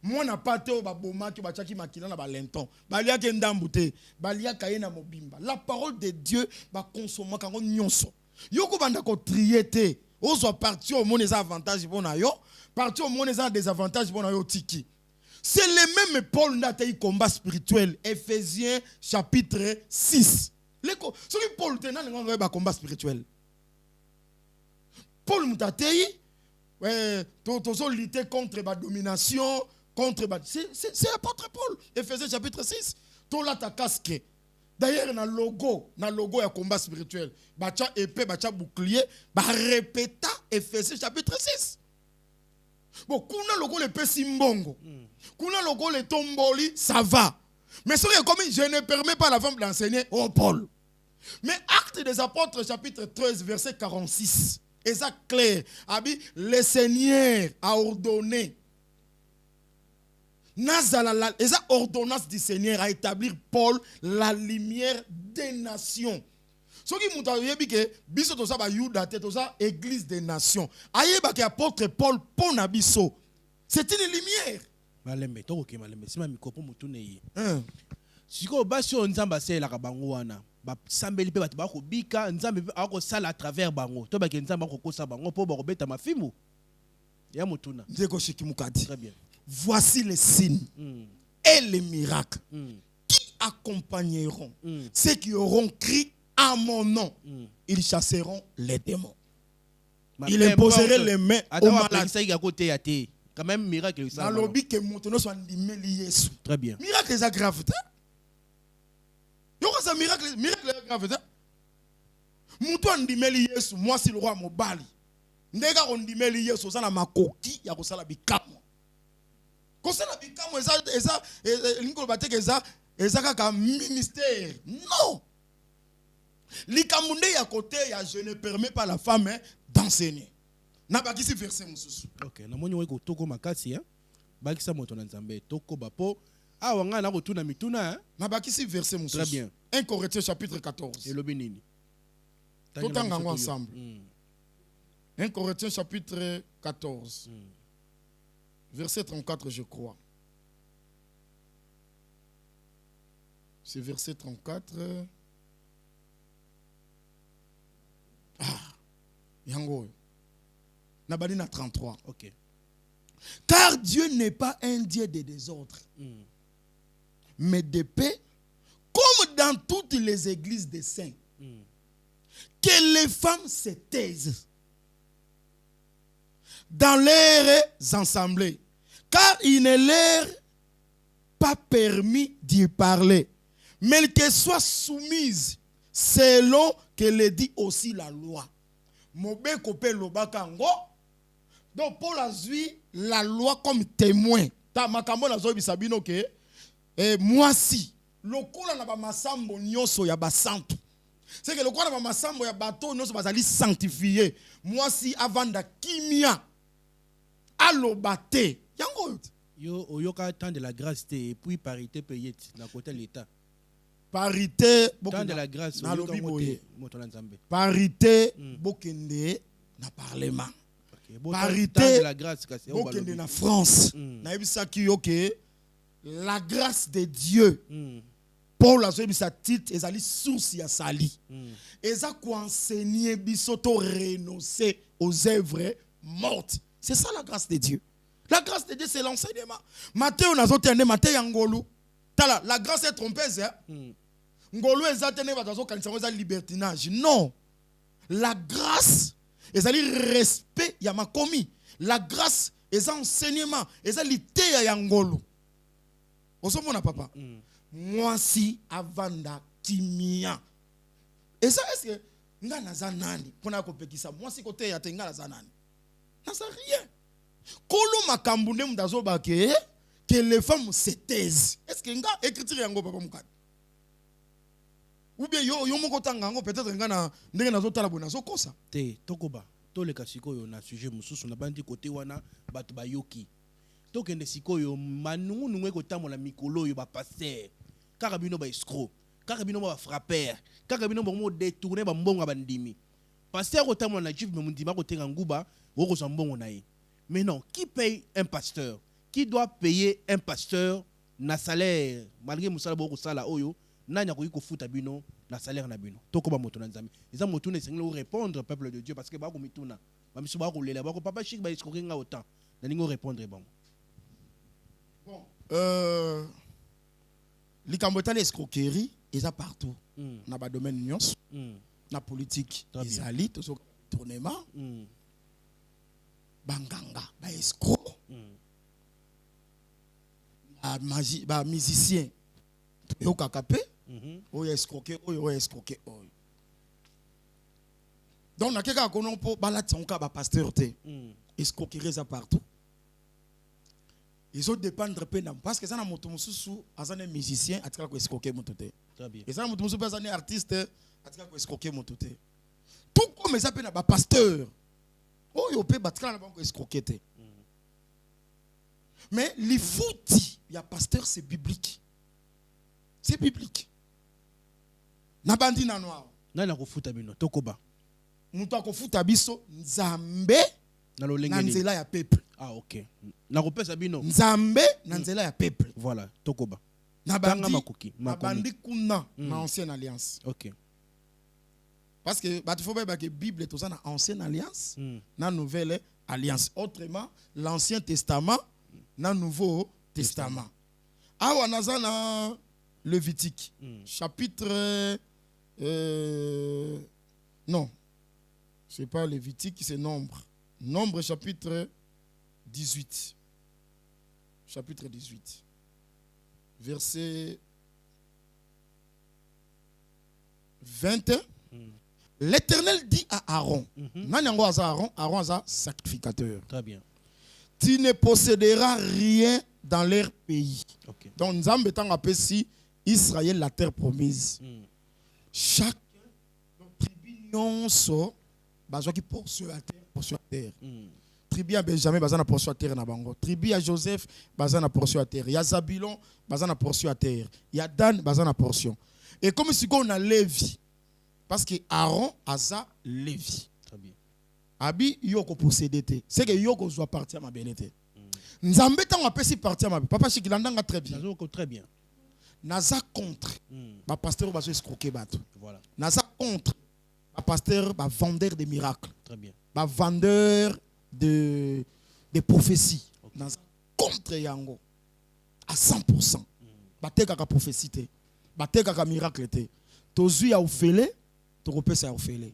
Moi n'a pas été au baboma qui va tchaki makina na balenton. Balia ke ndambute, balia kaena mobimba. La parole de Dieu va consommer quand on nyonso. Yoko banda ko triété. Ozo parti au monde des avantages bon na yo, parti au monde des désavantages bon na yo tiki. C'est le même Paul n'a été combat spirituel. Ephésiens chapitre 6. Ce que Paul tenait dans le combat spirituel. Paul Moutatei, toujours lutter contre la domination, contre c'est l'apôtre Paul. Éphésiens chapitre 6. Tout là ta casque. D'ailleurs, dans le logo il y a combat spirituel. Bacha épée, bacha bouclier, ba répéta Éphésiens chapitre 6. Bon, kuna logo le pe simbongo. Kuna logo le tomboli, ça va. Mais ce qui est comme je ne permets pas à la femme d'enseigner, oh Paul. Mais Actes des Apôtres chapitre 13 verset 46. Et ça clair. Le Seigneur a ordonné. Et ça ordonnance du Seigneur à établir Paul la lumière des nations. Ce qui m'a dit que biso to sa ba Yuda te to sa église des nations. Aye ba ke apôtre Paul pon na biso. C'est une lumière. Malembe to ke malembe sima mikopo mutune yi. Siko basi o nzamba sela ka bango wana. Ba sambeli pe bato ba ko bika nzambe ako sala à travers bango. To ba ke nzamba ko kosa bango po ba ko beta mafimu. Ya mutuna. Ndeko shiki mukadi. Très bien. Voici les signes et les miracles qui accompagneront ceux qui auront crié à mon nom. Ils chasseront les démons. Ils imposeraient les mains aux malades. Quand même, miracle. Très bien. Miracle est grave. Miracle est grave. Mouton ndimeli Yesu, moi si le roi Mobali. Ndega on ndimeli Yesu, ça na makoki ya kosala bikamo. Kosala bikamo eza kaka ministère. Non. Likamunde ya côté ya je ne permets pas la femme d'enseigner. Na bakisi verset mususu. OK, na moni weko toko makasi hein. Bakisa moto na nzambe toko bapo. Ah wanga na kotuna mituna hein. Na bakisi verset mususu. Très bien. 1 Corinthiens chapitre 14. Et lobi nini? Tout en ensemble. 1 Corinthiens chapitre 14. Verset 34 je crois. C'est verset 34. Yango. Nabadina 33. OK. Car Dieu n'est pas un Dieu de désordre, mais de paix, comme dans toutes les églises des saints. Que les femmes se taisent dans leurs assemblées, car il ne leur pas permis d'y parler, mais qu'elles soient soumises selon que le dit aussi la loi. Mobe kopé lobakango. Donc Paul a vu la loi comme témoin. Ta makambo na zo bisabino ke moi si lokola na ba masambo nyoso ya basantu. C'est que lokola na ba masambo ya bato nyoso bazali sanctifié. Moi si avanda kimia alobate. Yango yo oyoka temps de la grâce et puis parité payée na côté l'état. Parité temps de la grâce parité bokende na parlement. Parité de la grâce bokende na France. Na yebisa ki yoke la grâce de Dieu. Paul a yebisa titre ezali source ya sali. Eza ko enseigner biso to renoncer aux œuvres mortes. C'est ça la grâce de Dieu. La grâce de Dieu c'est l'enseignement. Matthieu nazotende Matthieu yangolu. Tala la grâce est trompeuse hein. Ngolo ezatene batazo kanisa za libertinage. Non. La grâce ezali respect ya makomi. La grâce est enseignement, ezali te ya ngolo. Osomona papa. Moi si avanda kimia. Et ça est-ce que nga naza nani pona kopekisa moi si côté ya tenga naza nani. Ça c'est rien. Kolo makambu nde mdazo bake que les femmes se taisent. Est-ce que nga écriture yango papa mukadi? Ou bien yo moko tanga ngo peut-être ngana ndenge nazotala bona zokosa te tokoba to le kasiko yo na sujet mususu na bandi côté wana bato bayoki to kende sikoyo manungu nungwe ko tamola mikolo yo ba passer kaka bino ba escroc kaka bino ba frapper kaka bino mo détourner ba mbongo bandimi pasteur ko tamola na juif me mundima ko tenga nguba ko so mbongo na ye. Mais non, qui paye un pasteur? Qui doit payer un pasteur na salaire malgré musala boko sala oyo nanya ko futa bino la salaire na bino toko ba moto na nzambe eza moto na sengelo répondre peuple de Dieu parce que ba ko mituna ba miso ba ko lela ba ko papa chic ba escroquer autant na ningo répondre bon likambotana escroquerie eza partout na ba domaine nyos na politique ezali to so tournement banganga, ba escroc, ba musicien. Yo kakapé, oyo escroqué, oyo escroqué, oyo. Donc na keka konon po balati onka ba pasteur te. Escroquerie ça partout. Ils ont dépendre pendant parce que ça na moto mususu azane musicien atika ko escroquer moto te. Très bien. Et ça na moto mususu azane artiste atika ko escroquer moto te. Tout comme ça pena ba pasteur. Oyo pe batika na bango escroquer te. Mais les fouti, il y a pasteur, c'est biblique. C'est biblique. Na bandi na noir. Na na ko futa bino tokoba. Mutu akofuta biso nzambe na nzela ya peuple. Ah ok. Na kopesa bino nzambe na nzela ya peuple. Voilà, tokoba. Na bandi kuna na ancienne alliance. Ok. Parce que il faut que la Bible est dans ancienne alliance, na nouvelle alliance. Autrement, l'ancien testament na nouveau testament. Ah on a dans Lévitique chapitre non. C'est pas Lévitique, c'est Nombre. Nombre chapitre 18. Chapitre 18. Verset 21. L'Éternel dit à Aaron. Aaron est sacrificateur. Très bien. Tu ne posséderas rien dans leur pays. Okay. Donc nous avons appelé Israël la terre promise. Chaque tribu so bazwa ki portion à terre. Tribu à Benjamin bazana portion à terre na bango. Tribu à Joseph bazana portion à terre. Ya Zabulon bazana portion à terre. Ya Dan bazana portion. Et comme si on a Lévi parce que Aaron aza Lévi. Très bien. Abi yoko posséder te. C'est que yoko doit partir ma benete. Nzambe tant apesi partir ma papa chikilandanga très bien. Très bien. Naza contre. Ba pasteur bazo escroquer bato. Voilà. Naza contre. Ba pasteur ba vendeur de miracles. Très bien. Ba vendeur de prophéties. Okay. Naza contre yango à 100%. Ba teka ka prophétie te. Ba teka ka miracle te. Tozu ya ofele, to kopesa ya ofele.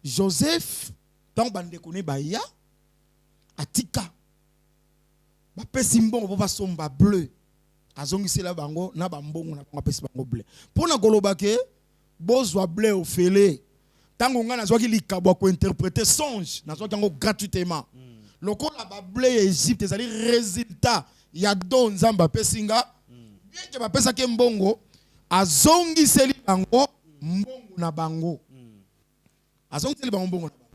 Joseph tant bande kone ba ya atika. Ba pesi mbongo po ba somba bleu. Azongisela bango na bambongo na bango pesi bango bleu. Pona koloba ke bozwa bleu ofele. Tango nga nazwaki likabo ko interpréter songe, nazwaki yango gratuitement. Lokola ba bleu ya Égypte ezali résultat ya don nzamba pesinga. Bien que ba pesa ke mbongo, azongiseli bango mbongo na bango. Azongiseli bango mbongo na bango.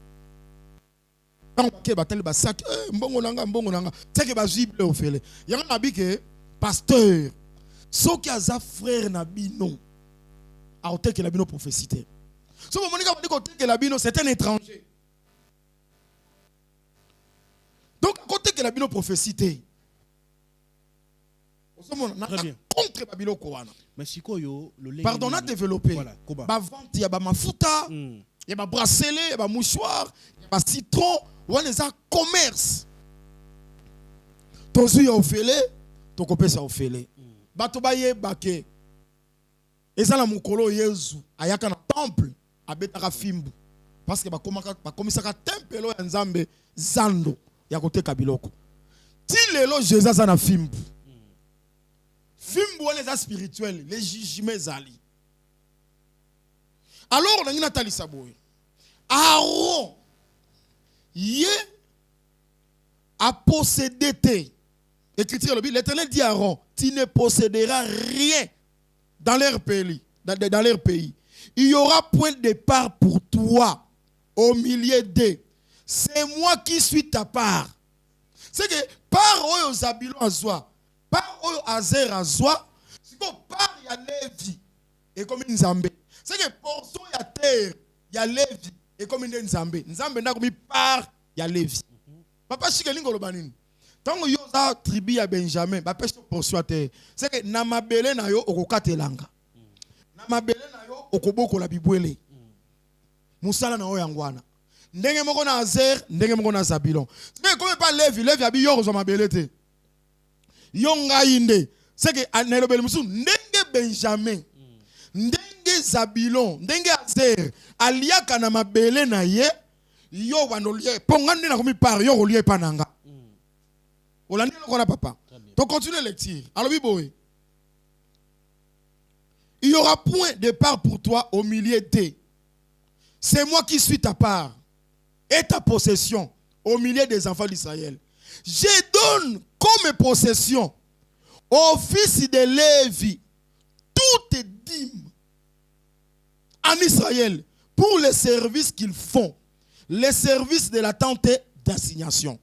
Tango ke bateli ba sak mbongo nanga, teke ba bleu ofele. Yango na bike pasteur, ceux qui ont frère Nabino, a ôté que Nabino prophétie. Ce moment que Nabino c'est un étranger. Donc à côté que Nabino prophétie. Contre Babilo Koana. Mais si koyo le pardon, on a développé. Voilà, ba vente, il y a ba mafuta, il y a ba bracelet, il y a ba mouchoir, il y a ba citron, on a des commerce. Tozu ya ofele. Tokopesa ofele bato baye bake ezala mukolo Yesu ayaka na temple abetaka fimbu parce que bakomisaka tempelo ya nzambe zando ya koteka biloko ti lelo Jésus aza na fimbu wana eza spirituel les jugements ezali alors nangi natalisa boye Aaron ye a possédé te. Écriture, l'Éternel dit à Aaron, tu ne posséderas rien dans leur pays. Dans leur pays. Il y aura point de part pour toi au milieu d'eux. C'est moi qui suis ta part. C'est que par oyo Zabulon azwa, par oyo Azer azwa, c'est que par ya Lévi et comme une Nzambe. C'est que portion ya terre, ya Lévi et comme une Nzambe. Nzambe n'a comme par ya Lévi. Papa Shikelingo lobanini. Tant que yoza tribu ya Benjamin, ba pêche portion terre. C'est que na mabele na yo okokatelanga. Na mabele na yo okoboko la bibwele. Musala na oyangwana. Ndenge moko na Azer, ndenge moko na Zabulon. Mais comme pas Lévi abi yo zo mabele te. Yonga inde. C'est que na lobele musu ndenge Benjamin. Ndenge Zabulon, ndenge Azer, aliaka na mabele na ye. yo wanolie pongane na komi par yo rolie pananga. Olandi lokona papa. Donc continue la lecture. Alors biboé. Il y aura point de part pour toi au milieu d'eux. C'est moi qui suis ta part et ta possession au milieu des enfants d'Israël. Je donne comme possession aux fils de Lévi toutes dîmes en Israël pour les services qu'ils font, les services de la tente d'assignation.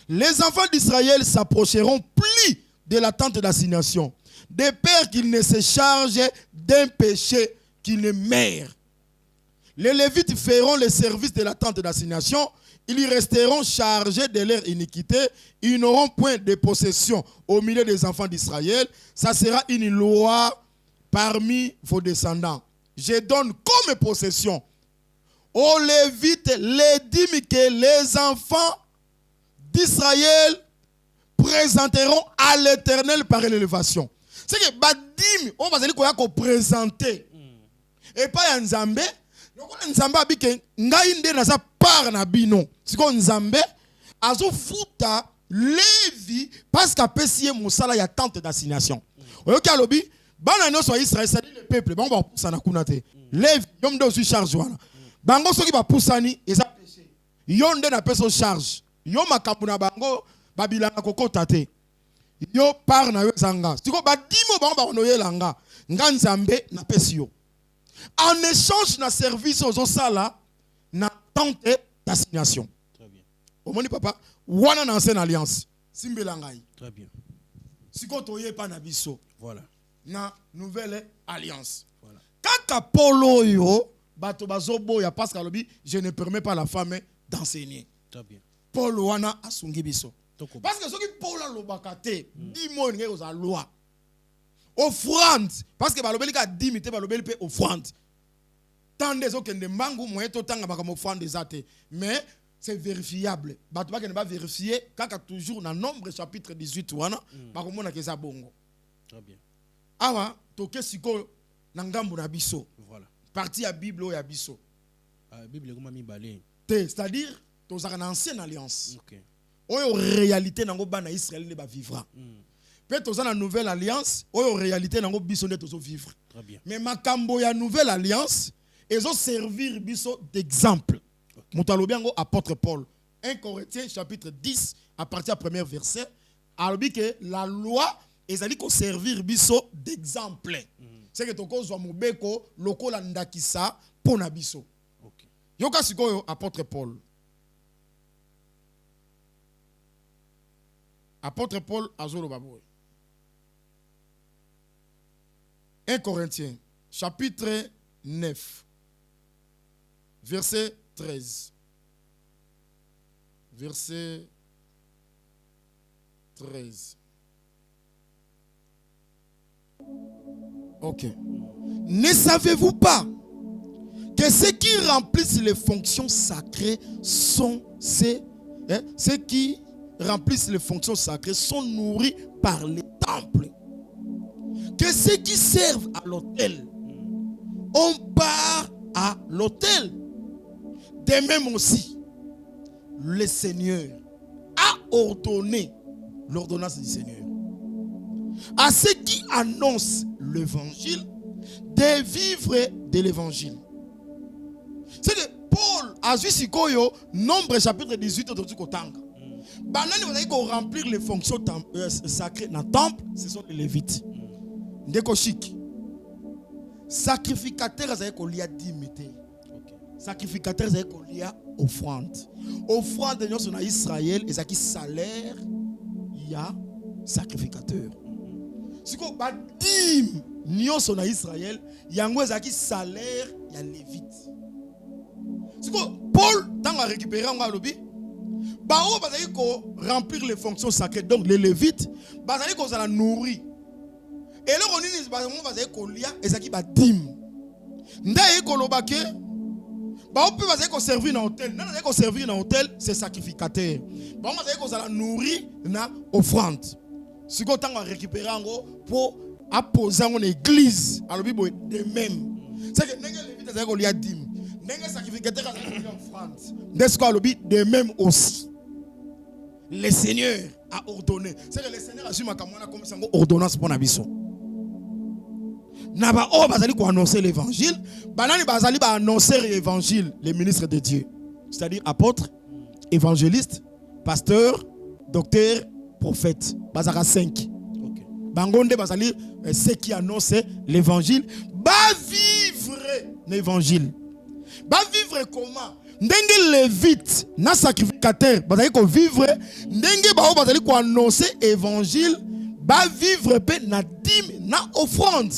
Les enfants d'Israël s'approcheront plus de la tente d'assignation, de peur qu'ils ne se chargent d'un péché qu'ils ne meurent. Les Lévites feront le service de la tente d'assignation. Ils y resteront chargés de leur iniquité. Ils n'auront point de possession au milieu des enfants d'Israël. Ça sera une loi parmi vos descendants. Je donne comme possession aux Lévites les dîmes que les enfants d'Israël présenteront à l'Éternel par l'élévation. C'est que badim on va dire qu'on présenter et pas un Nzambe. Nzambe abike ngai nde na sa part na bino. Siko Nzambe azo futa Lévi parce qu'apesi ye mosala ya tente d'assignation. Oyoki alobi bana nyonso ya Israël c'est le peuple bango ba pusana kuna te. Lévi yom nde osu charge wana. Bango soki ba pusani eza péché. Yo nde na peso charge. Yo makambo na bango babilanga kokota te. Yo par na yo zanga. Siko badimo bango ba onoyelanga. Nga Nzambe na pesi yo. En échange na service aux osala na tente d'assignation. Très bien. Au moni papa, wana na ancienne alliance. Simbela ngai. Très bien. Siko toye pa na biso. Voilà. Na nouvelle alliance. Voilà. Kaka polo yo bato bazobo ya parce que je ne permets pas la femme d'enseigner. Très bien. Paul wana asungi biso. Toko. Parce que soki Paul lobaka te, dimo ngeke oza loi. Offrande parce que balobeli ka dimité balobeli pe offrande. Tande zo kende mangu moyen to tanga baka offrande ezate. Mais c'est vérifiable. Bato ba kende ba vérifier kaka toujours na Nombre chapitre 18 wana bakomona ke za bongo. Très bien. Awa toke siko na ngambu na biso. Voilà. Partie ya Bible o ya biso. Bible comme mi balé. C'est-à-dire tozaka na ancienne alliance. OK. Oyo réalité nango bana Israël ne ba vivra. Peut-être dans la nouvelle alliance, en réalité, nous devons vivre. Très bien. Mais makambo ya nouvelle alliance, ils ont servi d'exemple. Moutalobiango apôtre Paul. 1 Corinthiens chapitre 10, à partir du premier verset, a dit que la loi, ils ont servir d'exemple. C'est que toko zwa mobeko lokola ndakisa pona biso. OK. Yoka sikoyo apôtre Paul. Apôtre Paul azolo baboy. 1 Corinthiens, chapitre 9, verset 13. Verset 13. Ok. Ne savez-vous pas que ceux qui remplissent les fonctions sacrées sont ceux qui remplissent les fonctions sacrées sont nourris par les temples? Que ceux qui servent à l'autel ont part à l'autel. De même aussi, le Seigneur a ordonné l'ordonnance du Seigneur à ceux qui annoncent l'évangile de vivre de l'évangile. C'est que Paul a vu si koyo Nombre chapitre 18 de Kotanga. Banani vous avez qu'on remplir les fonctions sacrées dans le temple, ce sont les Lévites. Ndeko chic. Sacrificateur azay ko lia dimité. Sacrificateur azay ko lia offrande. Offrande nyonso na Israël ezaki salaire ya sacrificateur. Siko ba dim nyonso na Israël yango ezaki salaire ya Lévite. Siko Paul tanga récupérer nga lobi ba o bazali ko remplir les fonctions sacrées, donc les Lévites bazali ko za nourrir. Et là, on dit que servir dans l'hôtel. Non, servir dans l'hôtel, c'est sacrificateur. On va nourrir dans offrande. Si on a récupéré pour apposer en église, alors de même. C'est que les Lévites ont dit Ndenge sacrificateur a donné offrande. De même aussi. Le Seigneur a ordonné. C'est que le Seigneur a joué comme ça ordonnance pour Nabiso. Naba o bazali ko annoncer l'évangile, banani bazali ba annoncer l'évangile, les ministres de Dieu. C'est-à-dire apôtres, évangélistes, pasteurs, docteurs, prophètes. Bazara 5. Okay. Bangonde bazali ceux qui annoncent l'évangile, ba vivre l'évangile. Ba vivre comment? Ndenge lévite na sacrificateur bazali ko vivre, ndenge ba bazali ko annoncer évangile, ba vivre pe na dîme na offrande.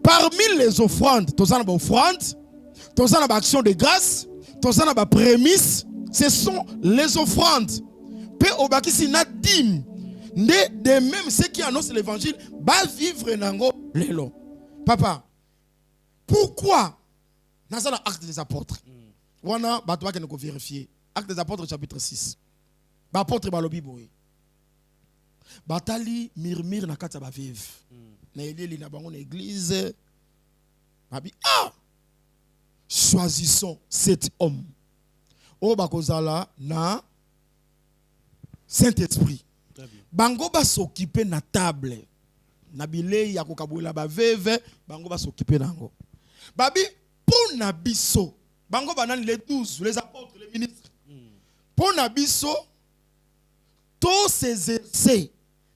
Parmi les offrandes, tous en offrande, tous en action de grâce, tous en prémisse, ce sont les offrandes. Pe obakisi na dîme. De même ceux qui annoncent l'évangile, ba vivre nango lelo. Papa, pourquoi dans l'acte des apôtres? Wana batwa que nous vérifier. Acte des apôtres chapitre 6. Ba apôtre balobi boy. Batali murmure na kata ba vive. Na eli na bango na église. Babi choisissons cet homme. O bakozala na Saint-Esprit. Bango ba s'occuper na table. Na bilei ya kokabula ba veve, bango ba s'occuper nango. Babi pour na biso. Bango banani les 12, les apôtres, les ministres. Pour na biso tous ces exercer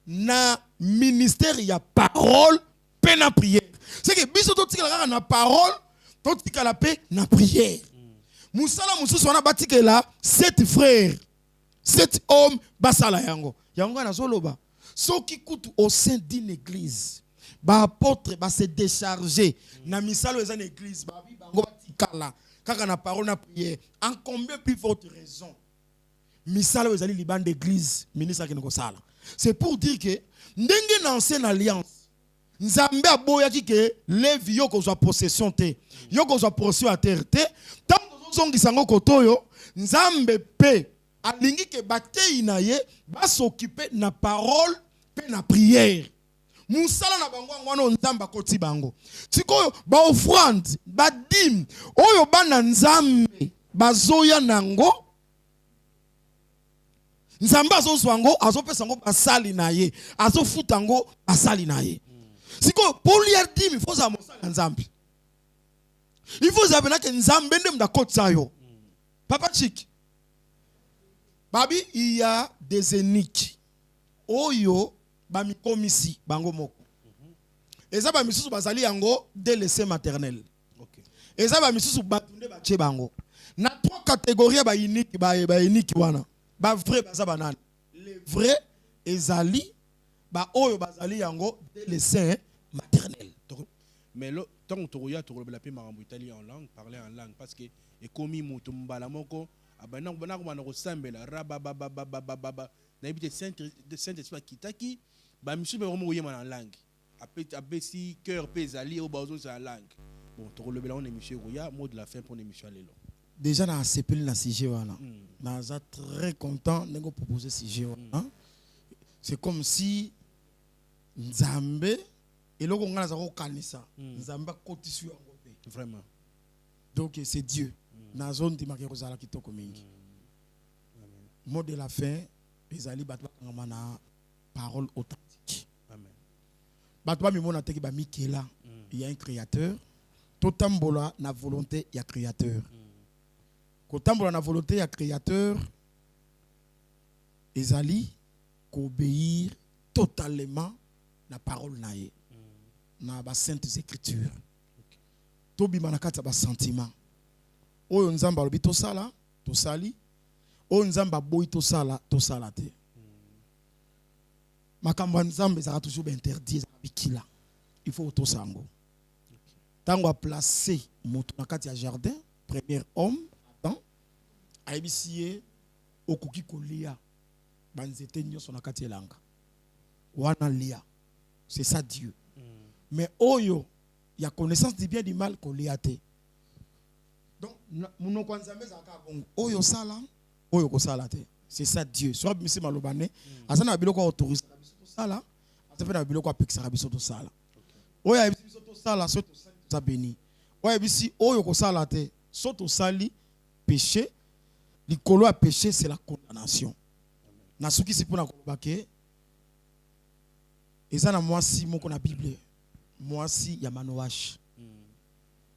na ministère ya parole pe na prière. C'est que biso to tikala na parole, to tikala pe na prière. Musala mususu wana batikela 7 frères, 7 hommes basala yango. Yango na zoloba. Soki kutu au sein d'une église, ba apôtre ba se décharger na misalo eza na église, ba bi bango batikala kaka na parole na prière. En combien plus forte raison misalo ezali liban d'église, ministre ki sala. C'est pour dire que ndenge na ancienne alliance Nzambe aboyaki ke levi yo kozwa possession te, yo kozwa portion à terre te, tango zongisa ngo kotoyo Nzambe pe alingi ke batei na ye ba s'occuper na parole pe na prière. Musala na bango ngwana Nzambe akoti bango. Sikoyo ba offrande, ba dîme, oyo bana Nzambe bazoya nango. Nzambe azozwa ngo azopesa ngo basali na ye, azofuta ngo basali na ye. Sikoyo polier dîme, il faut ça mosala Nzambe. Il faut savoir que Nzambe ndem da kotsa yo. Papa Chick. Babi, il y a des éniques. Oyo, bami komisi, bango moko. Eza ba misusu bazali yango dès le sein maternel. Eza ba misusu batunde bache bango. Na 3 catégories ba unique ba unique wana. Ba vrai baza banane. Les vrais ezali ba oyo bazali yango dès le sein maternel. Mais là, tant que tu as tu marambo italien en langue, parler en langue parce que et komi mutumbala moko abana bana ko manako sambela rababababababa na ibite Saint-Esprit kitaki ba misu be vraiment oyema en langue. Abesi cœur pezali au bazo en langue. Bon, tu le bela on émission Roya, mot de la fin pour l'émission lelo. Déjà na sepeli na sujet wana. Naza très content de proposer sujet wana. C'est comme si Nzambe et là on a zako kanisa. Nzambe kotisu yango pe. Vraiment. Donc c'est Dieu. Na zone di makeko zala kitoko mingi. Mot de la fin, ezali batwa ngana parole authentique. Amen. Batwa mimona teki ba mikela, il y a un créateur. Totambola na volonté ya créateur. Kotambola na volonté ya créateur ezali qu'obéir totalement la parole nae na ba saintes écritures. Tobi manakata ba sentiment. Oyo nzamba lobi to sala, to sali. Oyo nzamba boy to sala te. Makambo nzamba za toujours interdit bikila. Il faut to sango. Tango a placé moto na kati ya jardin, premier homme, Adam, aibisie okuki kolia. Banzete nyoso na kati elanga. Wana lia. C'est ça Dieu. Mais oyo, il y a connaissance du bien et du mal kolia te. Donc, mon kwanzambe zaka bongo. Oyo sala, oyo ko sala te. C'est ça Dieu. Soit misi malobane, asana biloko autorise biso sala, asana biloko apexera biso to sala. Oyo biso to sala, so to sa béni. Oyo bisi oyo ko sala te, saute au sali péché likolo à péché c'est la condamnation na soki c'est pour na kolobake eza na mwasi moko na Bible mwasi ya Manoash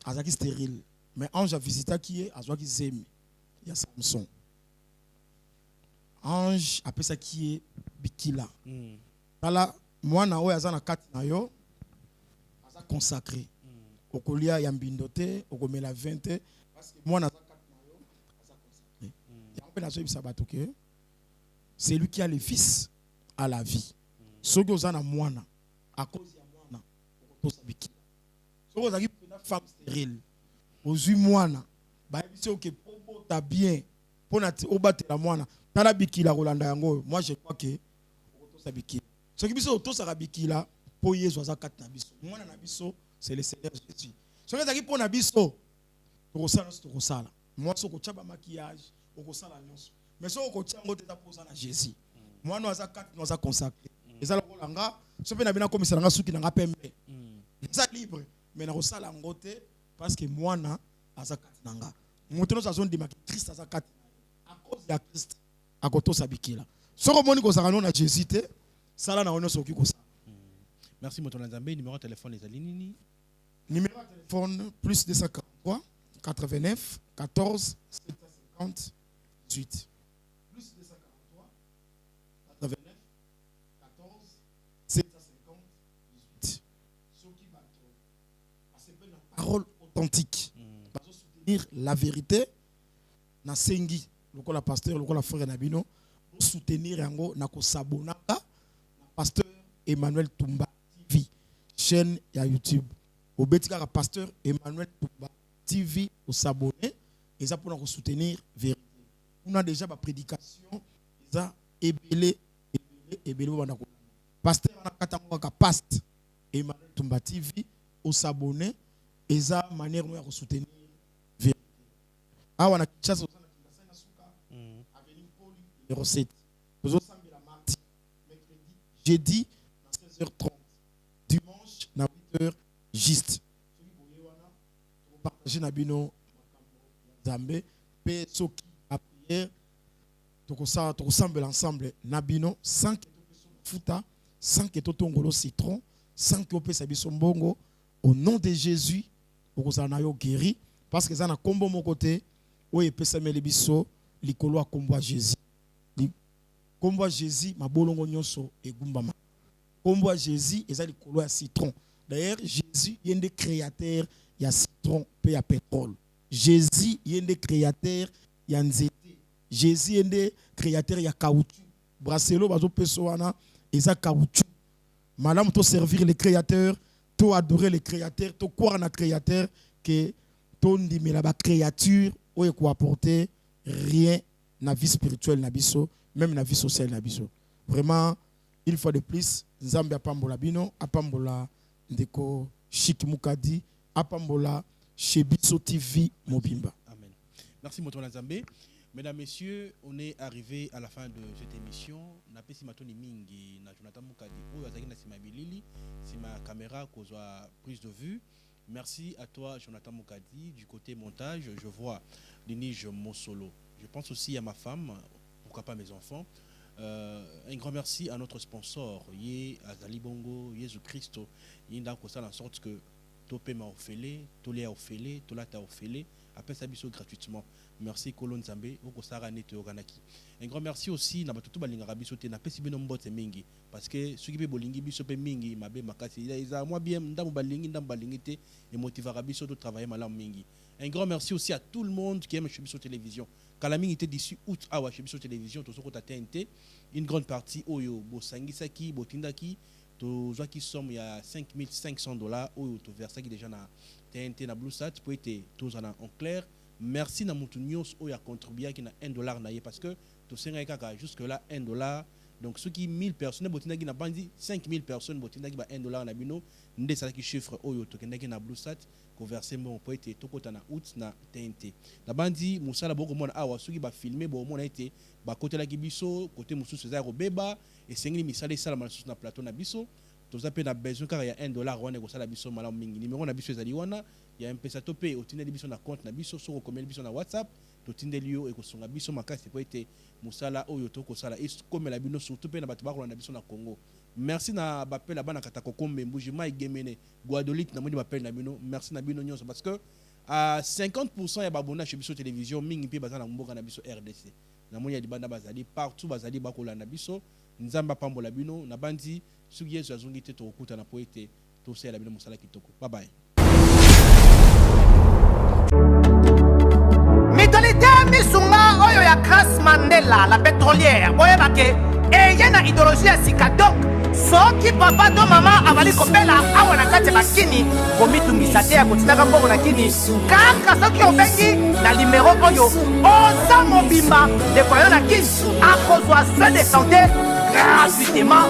azaki stérile mais ange a visité qui est azwaki zemi ya Samson ange apesa qui est bikila tala mwana oyo aza na kati na yo aza consacré okolia ya mbindo te okomela 20 te parce que mwana aza kati na yo aza consacré ya mpe nazoyebisa bato ke c'est lui qui a le fils à la vie soki oza na mwana à cause ya mwana okotosa bikila soki ozalaki mpena femme stérile ozwi mwana bayebisi oke obota bien mpona obatela mwana tala bikila kolanda yango moi je crois que okotosa bikila soki biso otosaka bikila mpo yesu aza kati na biso mwana na biso c'est le Seigneur Jésus soki ezalaki mpo na biso tokosala nyonso tokosala mwasi okotya bamaquillage okosala nyonso mais soki okotya yango te eza mpo oza na Jésus mwana aza kati no aza consacré eza lokola nga so mpe na bino akomisa nanga suki nanga pembe eza libre mais nakosala yango te parce que mwana aza kati na nga moto nyonso azondimaki Christ aza kati na ye à cause ya Christ akotosa bikila soki omoni kozala no na Jésus te sala na yo nyonso okoki kosala. Merci Motola Nzambe. Numéro de téléphone les Alinini. Numéro de téléphone plus 243 89 14 758 plus 243 89 14 758. Ceux qui battent la parole authentique, soutenir la vérité. Na sengi, lokola pasteur, lokola frère Nabino, soutenir yango na ko sabonaka na pasteur Emmanuel Tumba TV, chaîne ya YouTube. Au betika pasteur Emmanuel Tumba TV au s'abonner et ça pour nous soutenir vérité. On a déjà ma prédication, ça ebele bana ko. Pasteur na katanga ka past Emmanuel Tumba TV au s'abonner et ça manière de soutenir vérité. Ah on a chasse au sana suka avenue Paul numéro 7. Nous sommes la mardi, mercredi, jeudi à 16h30. Dimanche à 8h juste. Vous partagez Nabino Zambé, pe soki à prière. Tu ressembles ensemble Nabino 5 futa, 5 tongolo citron, 5 opé sabiso mbongo au nom de Jésus. Vous allez guéri parce que ça na combo mon côté. Oui, pesa mele biso likolo a combo Jésus. Combo Jésus ma bolongo nyonso egumbama. Combo Jésus eza likolo ya citron. D'ailleurs Jésus est un des créateurs ya citron pe ya pétrole. Jésus est un des créateurs ya nzete. Jésus est un des créateurs ya caoutchouc. Braselo bazo peso wana eza caoutchouc. Madame to servir les créateurs, to adorer les créateurs, to croire na créateur que ton ndimela ba créature oye ko apporter rien na vie spirituelle na biso, même na vie sociale na biso. Vraiment une fois de plus Nzambe apambola bino, apambola ndeko Chic Mukadi, apambola chez Biso TV Mobimba. Amen. Merci Motola Nzambe. Mesdames, Messieurs, on est arrivé à la fin de cette émission. Na pesi matoni mingi na Jonathan Mukadi. Oyo azaki na sima bilili, sima caméra kozwa prise de vue. Merci à toi Jonathan Mukadi du côté montage. Je vois Linige Mosolo. Je pense aussi à ma femme, pourquoi pas mes enfants. Un grand merci à notre sponsor, Yé Azali Bongo, Jésus Christ. Il y a en sorte que Topé m'a offert, Tolé a offert, Tolata a offert. Après ça, gratuitement. Merci Kolon Zambé, Okosara Nete Oganaki. Un grand merci aussi na batutu balinga biso te na pesi bino mbote mingi parce que ceux qui be bolingi biso pe mingi mabe makasi ils moi bien ndamu balingi te et motivera biso de travailler malam mingi. Un grand merci aussi à tout le monde qui aime Chebiso Télévision. Kalaming était d'ici août à Chebiso Télévision, to soko ta TNT, une grande partie oyo bo sangisaki botindaki to qui somme il y a $5,500 oyo to versaki déjà na TNT na Bluesat pour être tous en clair. Merci na mutu nyos oyo a contribué qui na $1 na ye parce que to senga kaka jusque là $1. Donc ceux qui 1000 personnes botindaki na bandi 5000 personnes botindaki ba $1 na bino ndé ça qui chiffre oyo to kendaki na Bluesat ko verser bon pour être to kota na août na TNT. Na bandi musala boko mona awa ceux qui ba filmer bo mona été ba côté la biso côté mususu za robeba et sengi misala sala na plateau na biso toza pe na besoin car il y a $1 wana ko sala biso malamu mingi. Numéro na biso ezali wana, il y a M-Pesa to pe otindeli biso na compte na biso so komeli biso na WhatsApp, totindeli yo ekosonga biso makasi po ete musala oyo to ko sala komela bino surtout pe na bato ba na biso na Congo. Merci na bapela bana katako kombe mbujima igemene Guadeloupe na moni bapela na bino. Merci na bino nyonso parce que à 50% ya babona chez biso télévision mingi pe bazana mboka na biso RDC. Na moni ya libanda bazali partout bazali bakola na biso nzamba pambola bino na bandi sugi yesu azungi te to okuta na poete to sela bino musala kitoko. Bye bye. Mitolite misunga oyo ya Grace Mandela la pétrolière boyeba ke eye na idéologie ya sika donc soki papa to mama avali kopela awa na kati bakini komitungisa te ya kotinaka mbongo na kini kaka soki obengi na limero oyo oza mobimba ndeko yo na kini akozwa soin de santé gratuitement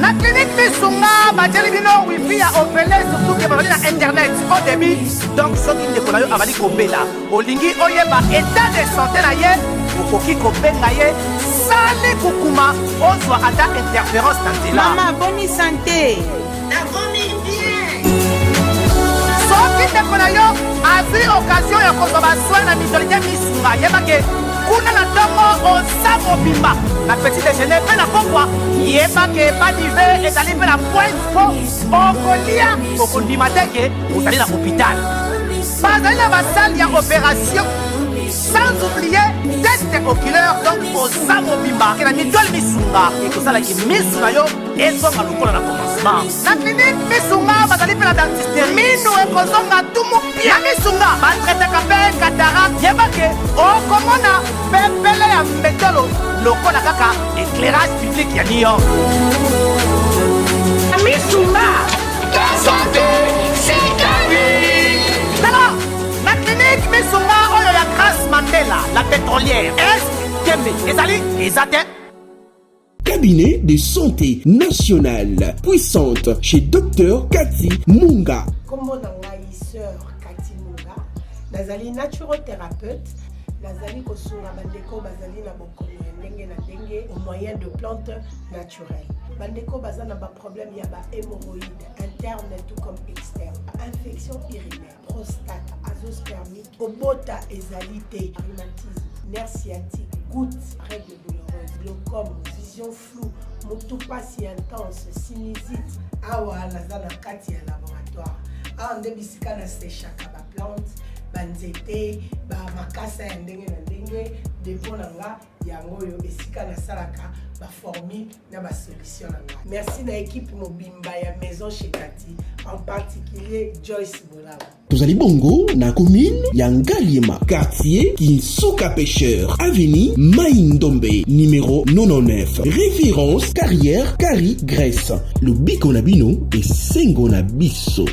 na clinique misunga batieli bino wifi ya opele surtout ke bazali na internet au début donc soki ndeko na yo avali kopela olingi oyeba état de santé na ye okoki kobenga ye sale kukuma ozwa ata interférence na nzela. Mama, bonne santé. Nakomi bien. soki ndeko na yo azwi occasion ya kozwa basoi na mitolite misunga yebake kuna na ntongo oza mobimba na petit déjeuner mpe na pokwa yebake badive ezali mpe na pointe po okolia okondima teke ozali na hôpital bazali na basale ya opération sans oublier test oculaire donc oza mobimba ke na mitole misunga ekosalaki misu na yo ezonga lokola na commencement na clinique misunga bazali mpe na dentiste minu ekozonga tumu pia misunga batretaka mpe cataracte yebake okomona pepele ya mbetolo lokola kaka éclairage public ya New York misunga santé sikani nala na clinique misunga oyo ya Grace Mandela la pétrolière est ezali ezate. Cabinet de santé nationale puissante chez Dr Cathy Munga. Kombo na ngai sœur Cathy Munga, nazali naturothérapeute, nazali kosunga bandeko bazali na bokono ya ndenge na ndenge au moyen de plantes naturelles. Bandeko baza na ba problème ya ba hémorroïdes interne tout comme externe, infection urinaire, prostate, azoospermite, obota ezali te, rhumatisme, nerf sciatique, gouttes, règles douloureuses, glaucome, vision floue, moutupasi intense, sinusite. Awa naza na kati ya laboratoire. Awa nde bisika na séchaka ba plante, banzete, ba makasa ya ndenge na ndenge, depo na nga yango yo esika na salaka ba formule na ba solution na nga. Merci na équipe mobimba ya maison chez Cathy, en particulier Joyce Bolaba. Tozali bongo na commune ya Ngaliema, quartier Kinsuka Pêcheur, avenue Maïndombe, numéro 99. Référence carrière Carrie Grèce. Le Biko na bino et Sengo na biso.